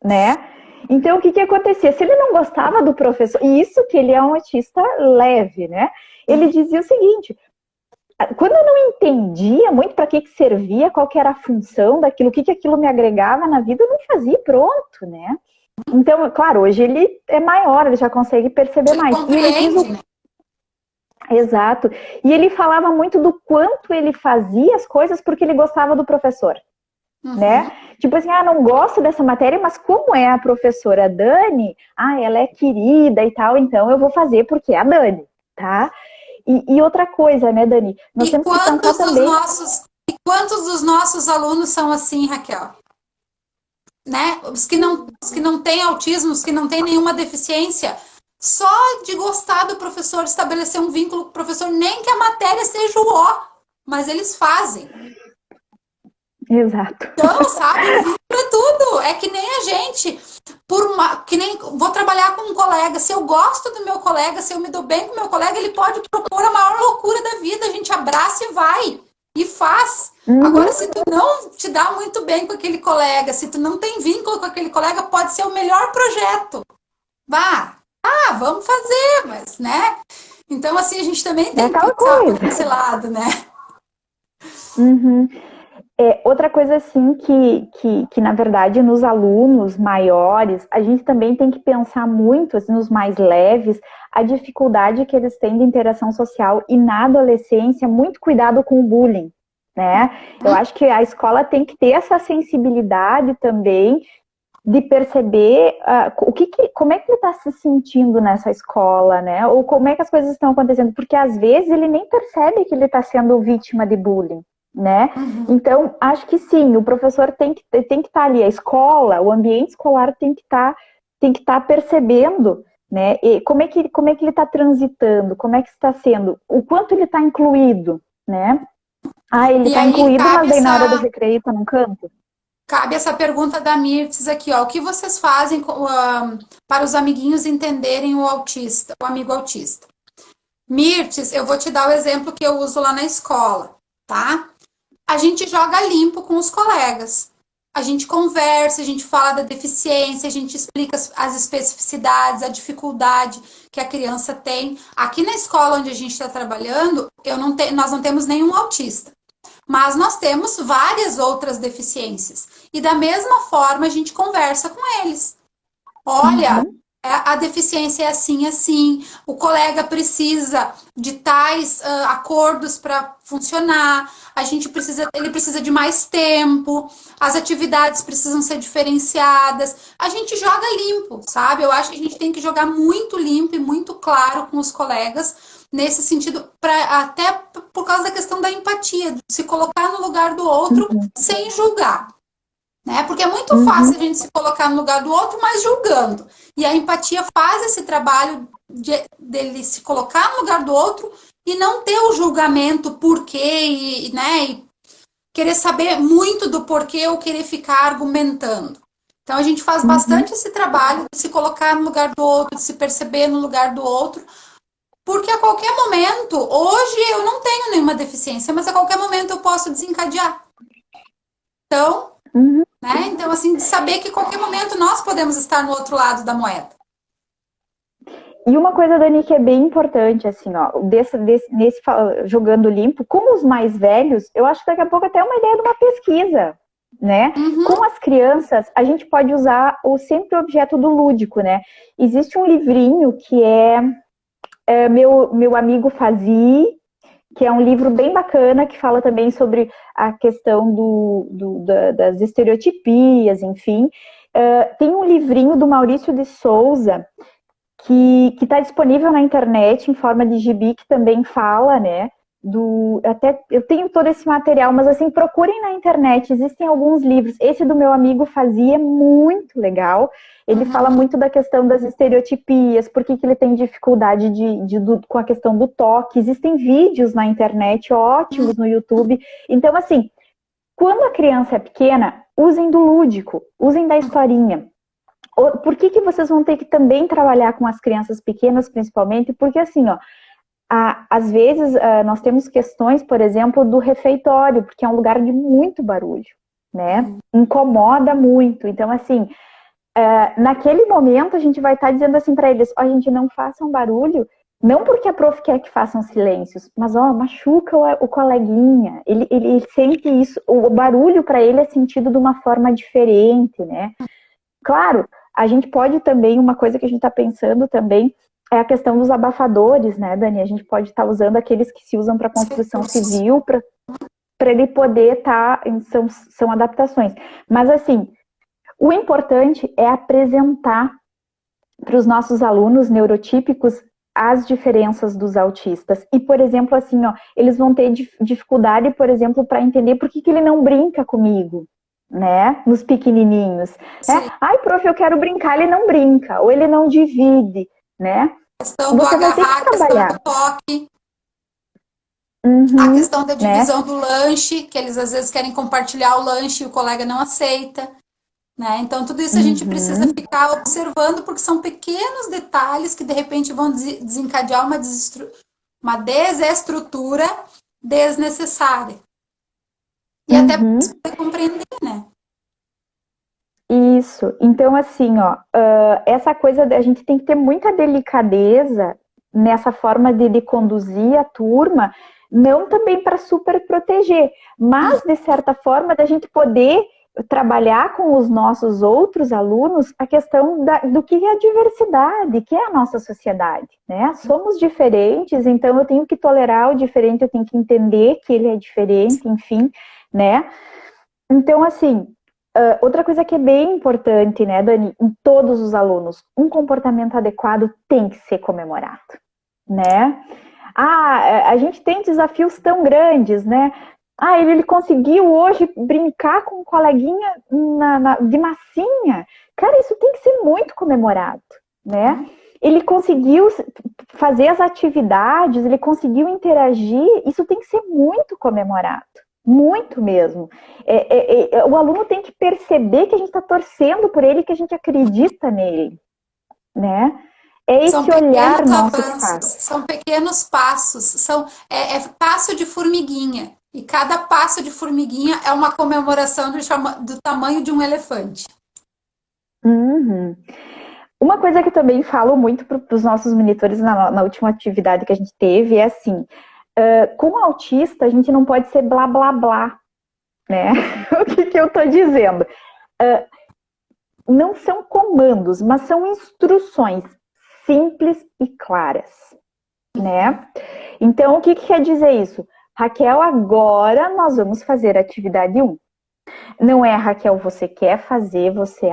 né? Então, o que acontecia? Se ele não gostava do professor, e isso que ele é um autista leve, né? Ele dizia o seguinte... Quando eu não entendia muito para que servia, qual que era a função daquilo, o que aquilo me agregava na vida, eu não fazia, pronto, né? Então, claro, hoje ele é maior, ele já consegue perceber mais. E ele diz Exato. E ele falava muito do quanto ele fazia as coisas porque ele gostava do professor, né? Tipo assim, não gosto dessa matéria, mas como é a professora Dani, ela é querida e tal, então eu vou fazer porque é a Dani, tá? E outra coisa, né, Dani? Nós temos que pensar também... E quantos dos nossos alunos são assim, Raquel? Né? Os que não têm autismo, os que não têm nenhuma deficiência, só de gostar do professor, estabelecer um vínculo com o professor, nem que a matéria seja o ó, mas eles fazem. Exato. Então, sabe, o vínculo é tudo. É que nem a gente... vou trabalhar com um colega, se eu gosto do meu colega, se eu me dou bem com o meu colega, ele pode propor a maior loucura da vida, a gente abraça e vai, e faz. Agora, se tu não te dá muito bem com aquele colega, se tu não tem vínculo com aquele colega, pode ser o melhor projeto. Vamos fazer, mas, né? Então, assim, a gente também tem que pensar por esse lado, né? Outra coisa, assim, que na verdade, nos alunos maiores, a gente também tem que pensar muito, assim, nos mais leves, a dificuldade que eles têm de interação social e na adolescência, muito cuidado com o bullying, né? Eu acho que a escola tem que ter essa sensibilidade também de perceber como é que ele está se sentindo nessa escola, né? Ou como é que as coisas estão acontecendo, porque às vezes ele nem percebe que ele está sendo vítima de bullying, né? Então, acho que sim, o professor tem que estar ali, a escola, o ambiente escolar tem que estar percebendo, né? E como é que ele está transitando, como é que está sendo, o quanto ele está incluído, né? Ah, ele E tá aí incluído, mas daí na hora do recreio tá num canto? cabe essa pergunta da Mirtes aqui, ó. O que vocês fazem para os amiguinhos entenderem o autista, o amigo autista? Mirtes, eu vou te dar o exemplo que eu uso lá na escola, tá? A gente joga limpo com os colegas. A gente conversa, a gente fala da deficiência, a gente explica as especificidades, a dificuldade que a criança tem. Aqui na escola onde a gente está trabalhando, nós não temos nenhum autista, mas nós temos várias outras deficiências. E da mesma forma a gente conversa com eles. Olha, a deficiência é assim, assim. O colega precisa de tais acordos para funcionar. Ele precisa de mais tempo. As atividades precisam ser diferenciadas. A gente joga limpo, sabe? Eu acho que a gente tem que jogar muito limpo e muito claro com os colegas nesse sentido, até por causa da questão da empatia, de se colocar no lugar do outro sem julgar. Né? Porque é muito fácil a gente se colocar no lugar do outro, mas julgando. E a empatia faz esse trabalho dele se colocar no lugar do outro e não ter o julgamento porquê, né? E querer saber muito do porquê ou querer ficar argumentando. Então a gente faz bastante esse trabalho de se colocar no lugar do outro, de se perceber no lugar do outro, porque a qualquer momento, hoje eu não tenho nenhuma deficiência, mas a qualquer momento eu posso desencadear. Então, né? Então, assim, de saber que a qualquer momento nós podemos estar no outro lado da moeda. E uma coisa, Dani, que é bem importante, assim, ó, nesse jogando limpo, com os mais velhos, eu acho que daqui a pouco até é uma ideia de uma pesquisa, né? Com as crianças, a gente pode usar sempre o objeto do lúdico, né? Existe um livrinho que meu amigo fazia, que é um livro bem bacana, que fala também sobre a questão das estereotipias, enfim. Tem um livrinho do Maurício de Souza, que está disponível na internet em forma de gibi, que também fala, né, até eu tenho todo esse material, mas assim, procurem na internet, existem alguns livros. Esse do meu amigo fazia muito legal. Ele fala muito da questão das estereotipias, por que ele tem dificuldade com a questão do toque. Existem vídeos na internet ótimos no YouTube. Então, assim, quando a criança é pequena, usem do lúdico, usem da historinha. Por que vocês vão ter que também trabalhar com as crianças pequenas, principalmente? Porque, assim, ó, às vezes nós temos questões, por exemplo, do refeitório, porque é um lugar de muito barulho, né? Incomoda muito. Então, assim, naquele momento a gente vai estar dizendo assim para eles, ó, gente, não façam barulho, não porque a prof quer que façam silêncios, mas, ó, machuca o coleguinha. Ele sente isso, o barulho para ele é sentido de uma forma diferente, né? Claro, a gente pode também, uma coisa que a gente está pensando também, é a questão dos abafadores, né, Dani? A gente pode estar usando aqueles que se usam para construção civil, para ele poder estar, são adaptações. Mas, assim, o importante é apresentar para os nossos alunos neurotípicos as diferenças dos autistas. E, por exemplo, assim, ó, eles vão ter dificuldade, por exemplo, para entender por que ele não brinca comigo, né, nos pequenininhos. Né? Ai, prof, eu quero brincar, ele não brinca, ou ele não divide, né? A questão do agarrar, a questão do toque, a questão da divisão, né, do lanche, que eles às vezes querem compartilhar o lanche e o colega não aceita, né? Então tudo isso a gente precisa ficar observando, porque são pequenos detalhes que de repente vão desencadear uma desestrutura desnecessária. E até para você compreender, né? Isso. Então, assim, ó, essa coisa, a gente tem que ter muita delicadeza nessa forma de conduzir a turma, não também para super proteger, mas, de certa forma, da gente poder trabalhar com os nossos outros alunos a questão do que é a diversidade, que é a nossa sociedade, né? Somos diferentes, então eu tenho que tolerar o diferente, eu tenho que entender que ele é diferente, enfim, né? Então, assim, outra coisa que é bem importante, né, Dani, em todos os alunos, um comportamento adequado tem que ser comemorado, né? A gente tem desafios tão grandes, né? Ele conseguiu hoje brincar com um coleguinha de massinha. Cara, isso tem que ser muito comemorado, né? Ele conseguiu fazer as atividades, ele conseguiu interagir, isso tem que ser muito comemorado, muito mesmo. O aluno tem que perceber que a gente está torcendo por ele, que a gente acredita nele, né? É esse olhar nosso que faz. São pequenos passos, é passo de formiguinha. E cada passo de formiguinha é uma comemoração do tamanho de um elefante. Uhum. Uma coisa que eu também falo muito para os nossos monitores na última atividade que a gente teve é assim, com autista a gente não pode ser blá blá blá, né? O que eu estou dizendo? Não são comandos, mas são instruções simples e claras, né? Então, o que quer dizer isso? Raquel, agora nós vamos fazer a atividade 1. Não é, Raquel, você quer fazer, você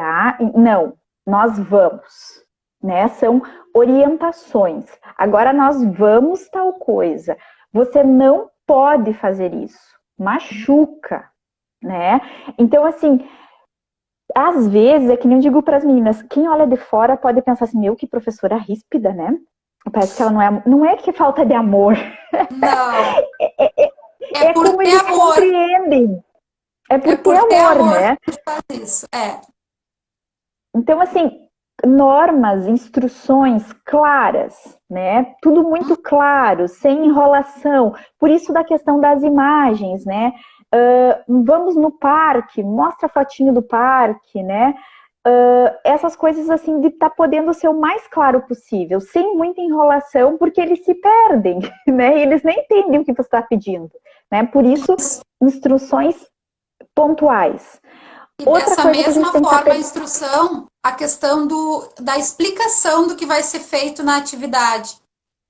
não, nós vamos, né? São orientações. Agora nós vamos tal coisa. Você não pode fazer isso. Machuca, né? Então, assim, às vezes, é que nem eu digo para as meninas, quem olha de fora pode pensar assim, meu, que professora ríspida, né? Parece que ela não é que falta de amor. Não. É como eles compreendem. É por ter amor, né? Faz isso. Então, assim, normas, instruções claras, né? Tudo muito claro, sem enrolação. Por isso da questão das imagens, né? Vamos no parque, mostra a fotinho do parque, né? Essas coisas assim de estar podendo ser o mais claro possível, sem muita enrolação, porque eles se perdem, né? E eles nem entendem o que você está pedindo, né? Por isso, instruções pontuais. E dessa mesma forma, a instrução, a questão da explicação do que vai ser feito na atividade.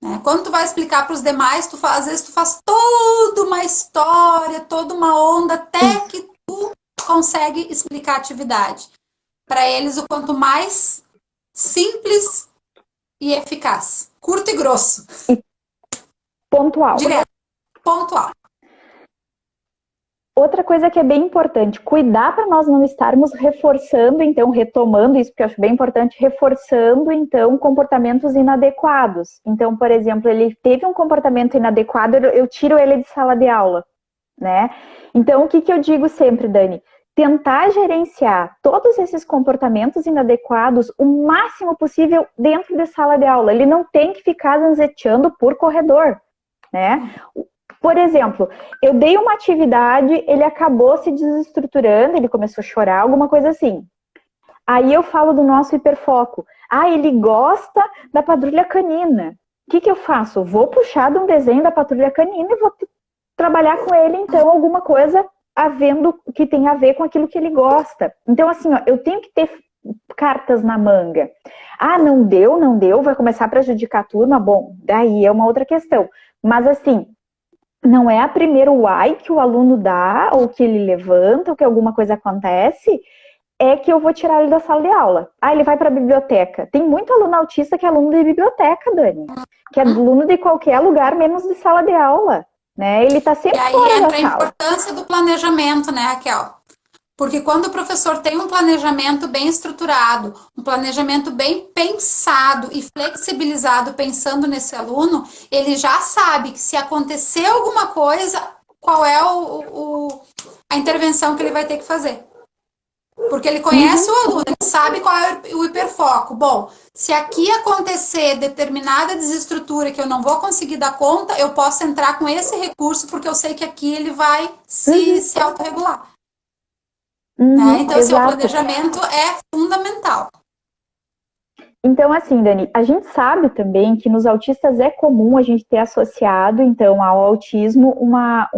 Né? Quando tu vai explicar para os demais, às vezes tu faz toda uma história, toda uma onda, até que tu consegue explicar a atividade. Para eles, o quanto mais simples e eficaz. Curto e grosso. E pontual. Direto. Pontual. Outra coisa que é bem importante, cuidar para nós não estarmos reforçando, então, retomando isso, porque eu acho bem importante, reforçando, então, comportamentos inadequados. Então, por exemplo, ele teve um comportamento inadequado, eu tiro ele de sala de aula, né? Então, o que eu digo sempre, Dani? Tentar gerenciar todos esses comportamentos inadequados o máximo possível dentro de sala de aula. Ele não tem que ficar zanzeteando por corredor, né? Por exemplo, eu dei uma atividade, ele acabou se desestruturando, ele começou a chorar, alguma coisa assim. Aí eu falo do nosso hiperfoco. Ele gosta da patrulha canina. O que eu faço? Vou puxar de um desenho da patrulha canina e vou trabalhar com ele, então, alguma coisa que tem a ver com aquilo que ele gosta. Então, assim, ó, eu tenho que ter cartas na manga. Não deu, vai começar a prejudicar a turma. Bom, daí é uma outra questão. Mas, assim, não é a primeiro uai que o aluno dá, ou que ele levanta, ou que alguma coisa acontece, é que eu vou tirar ele da sala de aula. Ele vai para a biblioteca. Tem muito aluno autista que é aluno de biblioteca, Dani. Que é aluno de qualquer lugar, menos de sala de aula. Né? Ele está sempre fora da sala. E aí entra a importância do planejamento, né, Raquel? Porque quando o professor tem um planejamento bem estruturado, um planejamento bem pensado e flexibilizado, pensando nesse aluno, ele já sabe que se acontecer alguma coisa, qual é a intervenção que ele vai ter que fazer. Porque ele conhece o aluno, ele sabe qual é o hiperfoco. Bom, se aqui acontecer determinada desestrutura que eu não vou conseguir dar conta, eu posso entrar com esse recurso, porque eu sei que aqui ele vai se autorregular. Então, o seu planejamento é fundamental. Então, assim, Dani, a gente sabe também que nos autistas é comum a gente ter associado, então, ao autismo uma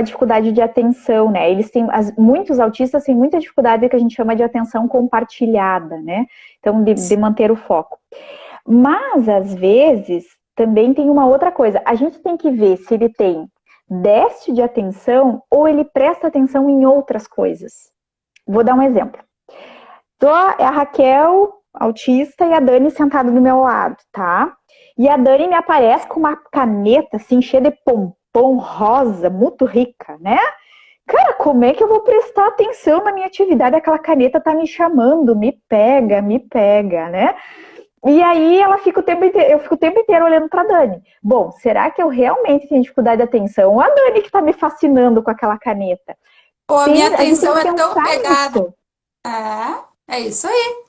dificuldade de atenção, né? Muitos autistas têm muita dificuldade que a gente chama de atenção compartilhada, né? Então, de manter o foco. Mas, às vezes, também tem uma outra coisa. A gente tem que ver se ele tem déficit de atenção ou ele presta atenção em outras coisas. Vou dar um exemplo. É a Raquel, autista, e a Dani sentada do meu lado, tá? E a Dani me aparece com uma caneta assim, cheia de pompom rosa, muito rica, né? Cara, como é que eu vou prestar atenção na minha atividade? Aquela caneta tá me chamando, me pega, né? E aí ela fica o tempo inteiro, eu fico o tempo inteiro olhando pra Dani. Bom, será que eu realmente tenho dificuldade de atenção? Ou a Dani que tá me fascinando com aquela caneta? Ou a minha A gente tem atenção que é tão pensar pegada. nisso. É isso aí.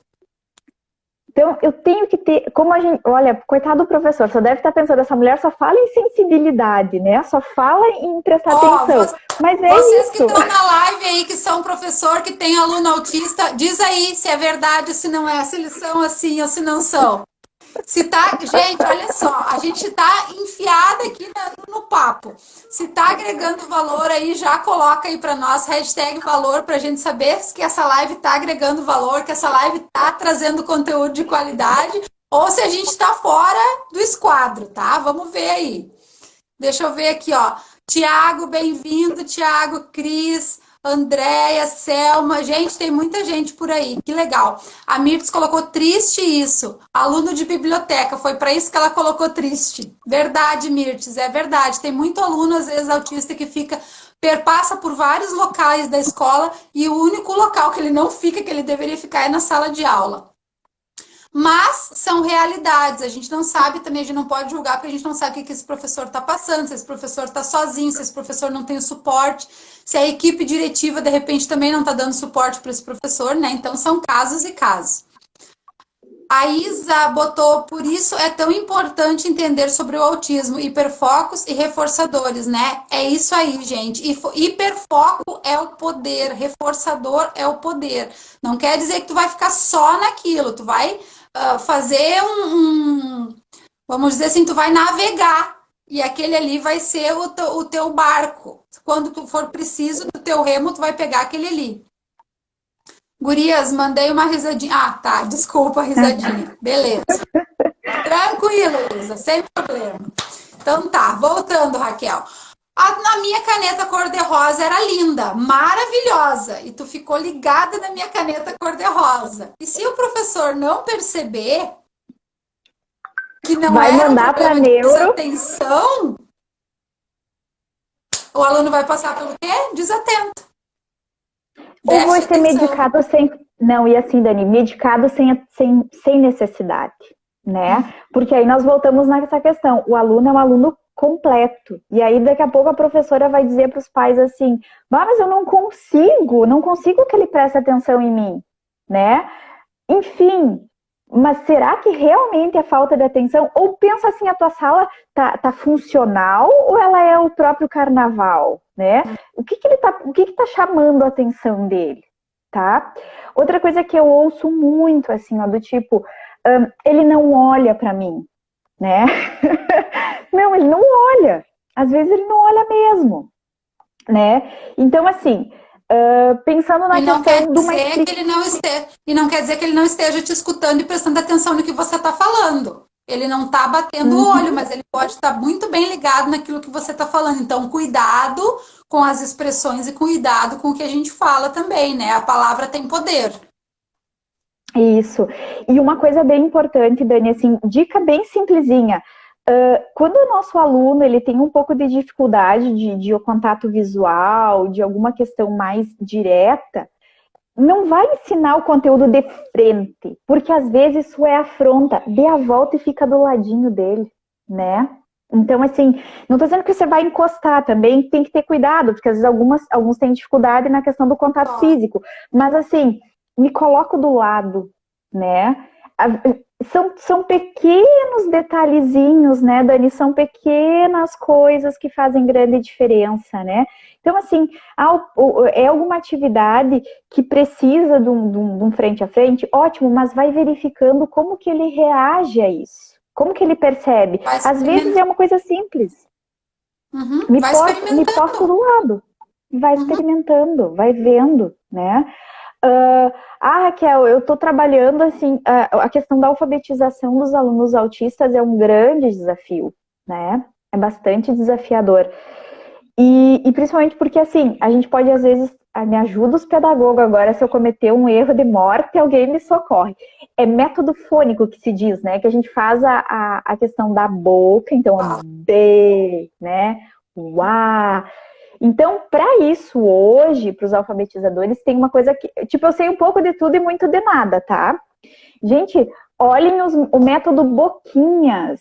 Então, eu tenho que ter, como a gente, olha, coitado do professor, só deve estar pensando, essa mulher só fala em sensibilidade, né? Só fala em prestar atenção. Mas é Vocês que isso. estão na live aí, que são professor, que tem aluno autista, diz aí se é verdade ou se não é, se eles são assim ou se não são. Se tá, gente, olha só, a gente tá enfiada aqui no papo. Se tá agregando valor aí, já coloca aí para nós hashtag valor pra gente saber que essa live tá agregando valor, que essa live tá trazendo conteúdo de qualidade, ou se a gente tá fora do esquadro, tá? Vamos ver aí. Deixa eu ver aqui, ó. Tiago, bem-vindo. Tiago, Cris, Andréia, Selma. Gente, tem muita gente por aí. Que legal. A Mirtz colocou triste isso. Aluno de biblioteca. Foi para isso que ela colocou triste. Verdade, Mirtz. É verdade. Tem muito aluno, às vezes, autista que fica... perpassa por vários locais da escola e o único local que ele não fica, que ele deveria ficar, é na sala de aula. Mas são realidades, a gente não sabe também, a gente não pode julgar porque a gente não sabe o que esse professor está passando, se esse professor está sozinho, se esse professor não tem o suporte, se a equipe diretiva de repente também não está dando suporte para esse professor, né? Então são casos e casos. A Isa botou, por isso é tão importante entender sobre o autismo, hiperfocos e reforçadores, né? É isso aí, gente. Hiperfoco é o poder, reforçador é o poder. Não quer dizer que tu vai ficar só naquilo, tu vai fazer vamos dizer assim, tu vai navegar e aquele ali vai ser o teu barco. Quando tu for preciso do teu remo, tu vai pegar aquele ali. Gurias, mandei uma risadinha. Ah, tá, desculpa a risadinha. Beleza. Tranquilo, Isa, sem problema. Então tá, voltando, Raquel. Na minha caneta cor-de-rosa era linda, maravilhosa. E tu ficou ligada na minha caneta cor-de-rosa. E se o professor não perceber que não Vai era um mandar para problema de neuro. desatenção, o aluno vai passar pelo quê? Desatento. Ou vai ser medicado sem... Não, e assim, Dani, medicado sem necessidade, né? Porque aí nós voltamos nessa questão. O aluno é um aluno completo. E aí, daqui a pouco, a professora vai dizer para os pais assim, mas eu não consigo que ele preste atenção em mim, né? Enfim, mas será que realmente é falta de atenção? Ou pensa assim, a tua sala tá funcional ou ela é o próprio carnaval, né? O que tá chamando a atenção dele, tá? Outra coisa que eu ouço muito, assim, ó, do tipo, ele não olha para mim, né? Não, ele não olha. Às vezes ele não olha mesmo, né? Então, assim, pensando na questão de uma E não quer dizer que ele não esteja te escutando e prestando atenção no que você está falando. Ele não está batendo o olho, mas ele pode estar muito bem ligado naquilo que você está falando. Então, cuidado com as expressões e cuidado com o que a gente fala também, né? A palavra tem poder. Isso. E uma coisa bem importante, Dani, assim, dica bem simplesinha. Quando o nosso aluno ele tem um pouco de dificuldade de contato visual, de alguma questão mais direta, não vai ensinar o conteúdo de frente, porque às vezes isso é afronta. Dê a volta e fica do ladinho dele, né? Então, assim, não estou dizendo que você vai encostar, também tem que ter cuidado, porque às vezes alguns têm dificuldade na questão do contato físico, mas assim, me coloco do lado, né? São pequenos detalhezinhos, né, Dani? São pequenas coisas que fazem grande diferença, né? Então, assim, é alguma atividade que precisa de um frente a frente, ótimo, mas vai verificando como que ele reage a isso. Como que ele percebe? Às vezes é uma coisa simples. Me posto do lado. Vai experimentando, vai vendo, né? Raquel, eu estou trabalhando assim, a questão da alfabetização dos alunos autistas é um grande desafio, né? É bastante desafiador. E principalmente porque, assim, a gente pode, às vezes, me ajuda os pedagogos agora, se eu cometer um erro de morte, alguém me socorre. É método fônico que se diz, né? Que a gente faz a questão da boca, então, o B, né? O A. Então, para isso, hoje, para os alfabetizadores, tem uma coisa que... Tipo, eu sei um pouco de tudo e muito de nada, tá? Gente, olhem o método Boquinhas.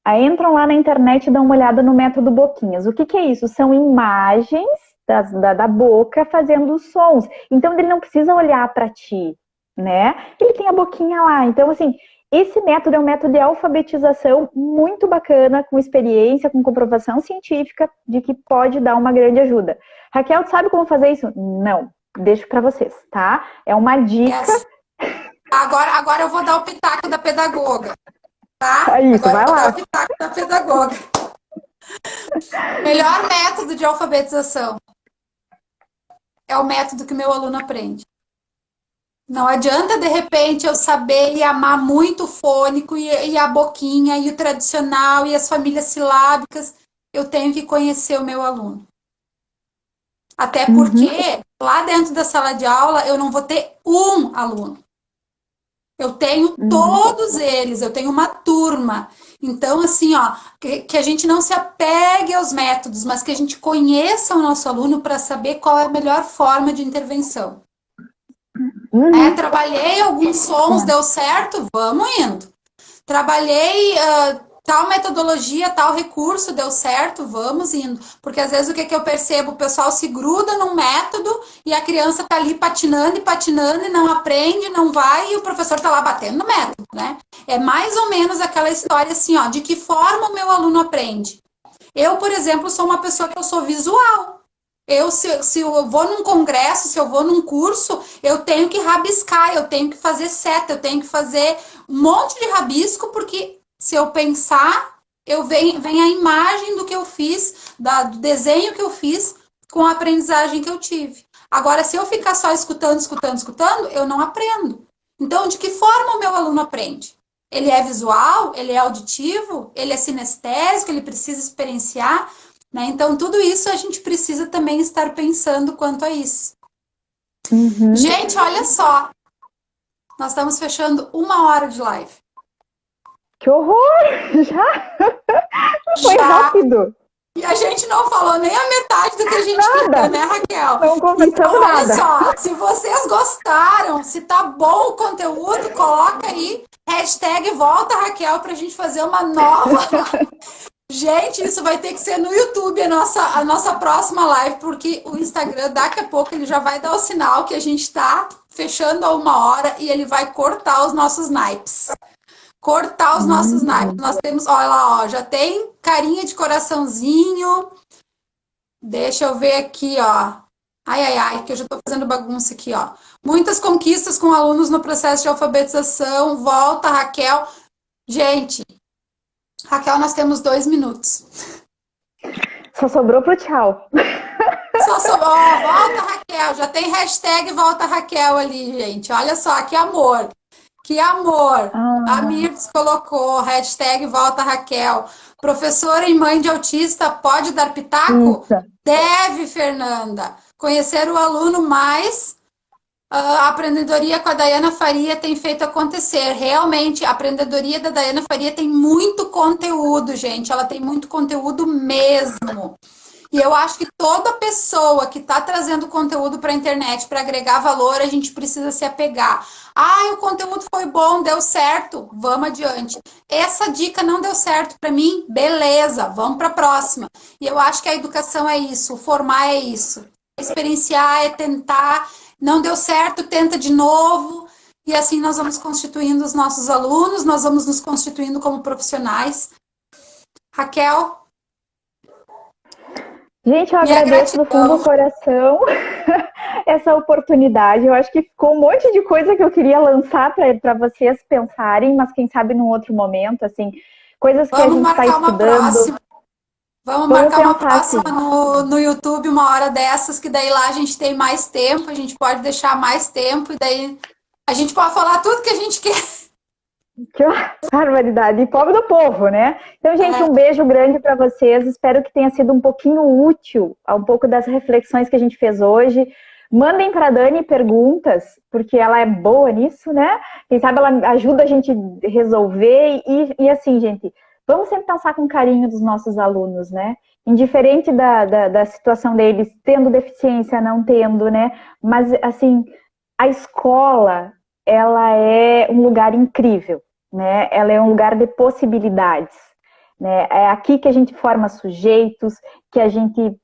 Aí entram lá na internet e dão uma olhada no método Boquinhas. O que é isso? São imagens da boca fazendo os sons. Então, ele não precisa olhar para ti, né? Ele tem a boquinha lá. Então, assim, esse método é um método de alfabetização muito bacana, com experiência, com comprovação científica de que pode dar uma grande ajuda. Raquel, tu sabe como fazer isso? Não. Deixo para vocês, tá? É uma dica. Yes. Agora eu vou dar o pitaco da pedagoga, tá? É isso, agora vai eu vou lá. dar o pitaco da pedagoga. Melhor método de alfabetização é o método que o meu aluno aprende. Não adianta, de repente, eu saber e amar muito o fônico e a boquinha e o tradicional e as famílias silábicas. Eu tenho que conhecer o meu aluno. Até porque lá dentro da sala de aula eu não vou ter um aluno. Eu tenho todos eles, eu tenho uma turma. Então, assim, ó, que a gente não se apegue aos métodos, mas que a gente conheça o nosso aluno para saber qual é a melhor forma de intervenção. Trabalhei alguns sons, deu certo, vamos indo. Trabalhei tal metodologia, tal recurso, deu certo, vamos indo. Porque às vezes o que eu percebo? O pessoal se gruda num método e a criança tá ali patinando e não aprende, não vai, e o professor tá lá batendo no método, né? É mais ou menos aquela história assim, ó, de que forma o meu aluno aprende. Eu, por exemplo, sou uma pessoa que eu sou visual. Se eu vou num congresso, se eu vou num curso, eu tenho que rabiscar, eu tenho que fazer seta, eu tenho que fazer um monte de rabisco, porque se eu pensar, vem a imagem do que eu fiz, do desenho que eu fiz com a aprendizagem que eu tive. Agora, se eu ficar só escutando, eu não aprendo. Então, de que forma o meu aluno aprende? Ele é visual? Ele é auditivo? Ele é sinestésico? Ele precisa experienciar? Né? Então, tudo isso a gente precisa também estar pensando quanto a isso. Gente, olha só. Nós estamos fechando 1 hora de live. Que horror! Já? Foi rápido. E a gente não falou nem a metade do que a gente queria, né, Raquel? Não conversamos então, olha nada. só, se vocês gostaram, se tá bom o conteúdo, coloca aí #volta Raquel pra gente fazer uma nova. Gente, isso vai ter que ser no YouTube a nossa próxima live, porque o Instagram daqui a pouco ele já vai dar o sinal que a gente tá fechando a 1 hora e ele vai cortar os nossos naipes. Nós temos, olha lá, ó, já tem carinha de coraçãozinho. Deixa eu ver aqui, ó. Ai, que eu já tô fazendo bagunça aqui, ó. Muitas conquistas com alunos no processo de alfabetização. Volta, Raquel. Gente, Raquel, nós temos 2 minutos. Só sobrou pro tchau. Só sobrou. Ó, volta, Raquel. Já tem #volta Raquel ali, gente. Olha só, que amor. Que amor. A Mirtz colocou #volta Raquel. Professora e mãe de autista pode dar pitaco? Isso. Deve, Fernanda. Conhecer o aluno mais... A aprendedoria com a Daiana Faria tem feito acontecer. Realmente, a aprendedoria da Daiana Faria tem muito conteúdo, gente. Ela tem muito conteúdo mesmo. E eu acho que toda pessoa que está trazendo conteúdo para a internet para agregar valor, a gente precisa se apegar. O conteúdo foi bom, deu certo, vamos adiante. Essa dica não deu certo para mim, beleza, vamos para a próxima. E eu acho que a educação é isso, o formar é isso. Experienciar é tentar... Não deu certo, tenta de novo. E assim nós vamos constituindo os nossos alunos, nós vamos nos constituindo como profissionais. Raquel? Gente, eu agradeço do fundo do coração essa oportunidade. Eu acho que ficou um monte de coisa que eu queria lançar para vocês pensarem, mas quem sabe num outro momento, assim, coisas que a gente está estudando. Vamos marcar uma próxima no YouTube, 1 hora dessas, que daí lá a gente tem mais tempo, a gente pode deixar mais tempo, e daí a gente pode falar tudo que a gente quer. Que barbaridade. E pobre do povo, né? Então, gente, um beijo grande para vocês. Espero que tenha sido um pouquinho útil a um pouco das reflexões que a gente fez hoje. Mandem para a Dani perguntas, porque ela é boa nisso, né? Quem sabe ela ajuda a gente a resolver. E assim, gente... Vamos sempre pensar com carinho dos nossos alunos, né? Indiferente da situação deles, tendo deficiência, não tendo, né? Mas, assim, a escola ela é um lugar incrível, né? Ela é um lugar de possibilidades, né? É aqui que a gente forma sujeitos, que a gente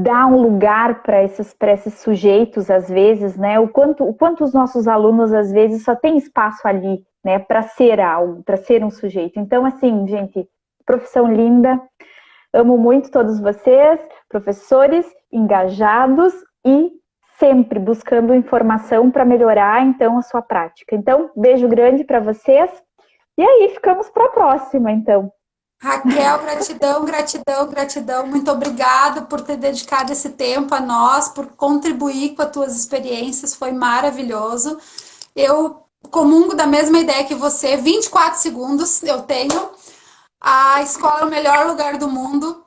dá um lugar para esses sujeitos, às vezes, né? O quanto os nossos alunos, às vezes, só tem espaço ali, né? Para ser algo, para ser um sujeito. Então, assim, gente, profissão linda. Amo muito todos vocês, professores engajados e sempre buscando informação para melhorar, então, a sua prática. Então, beijo grande para vocês. E aí, ficamos para a próxima, então. Raquel, gratidão, gratidão, gratidão. Muito obrigada por ter dedicado esse tempo a nós, por contribuir com as tuas experiências. Foi maravilhoso. Eu comungo da mesma ideia que você. 24 segundos eu tenho. A escola é o melhor lugar do mundo.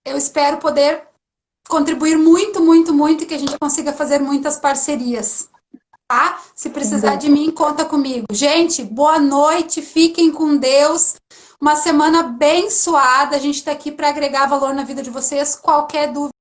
Eu espero poder contribuir muito, muito, muito e que a gente consiga fazer muitas parcerias. Tá? Se precisar de mim, conta comigo. Gente, boa noite, fiquem com Deus. Uma semana abençoada. A gente está aqui para agregar valor na vida de vocês. Qualquer dúvida,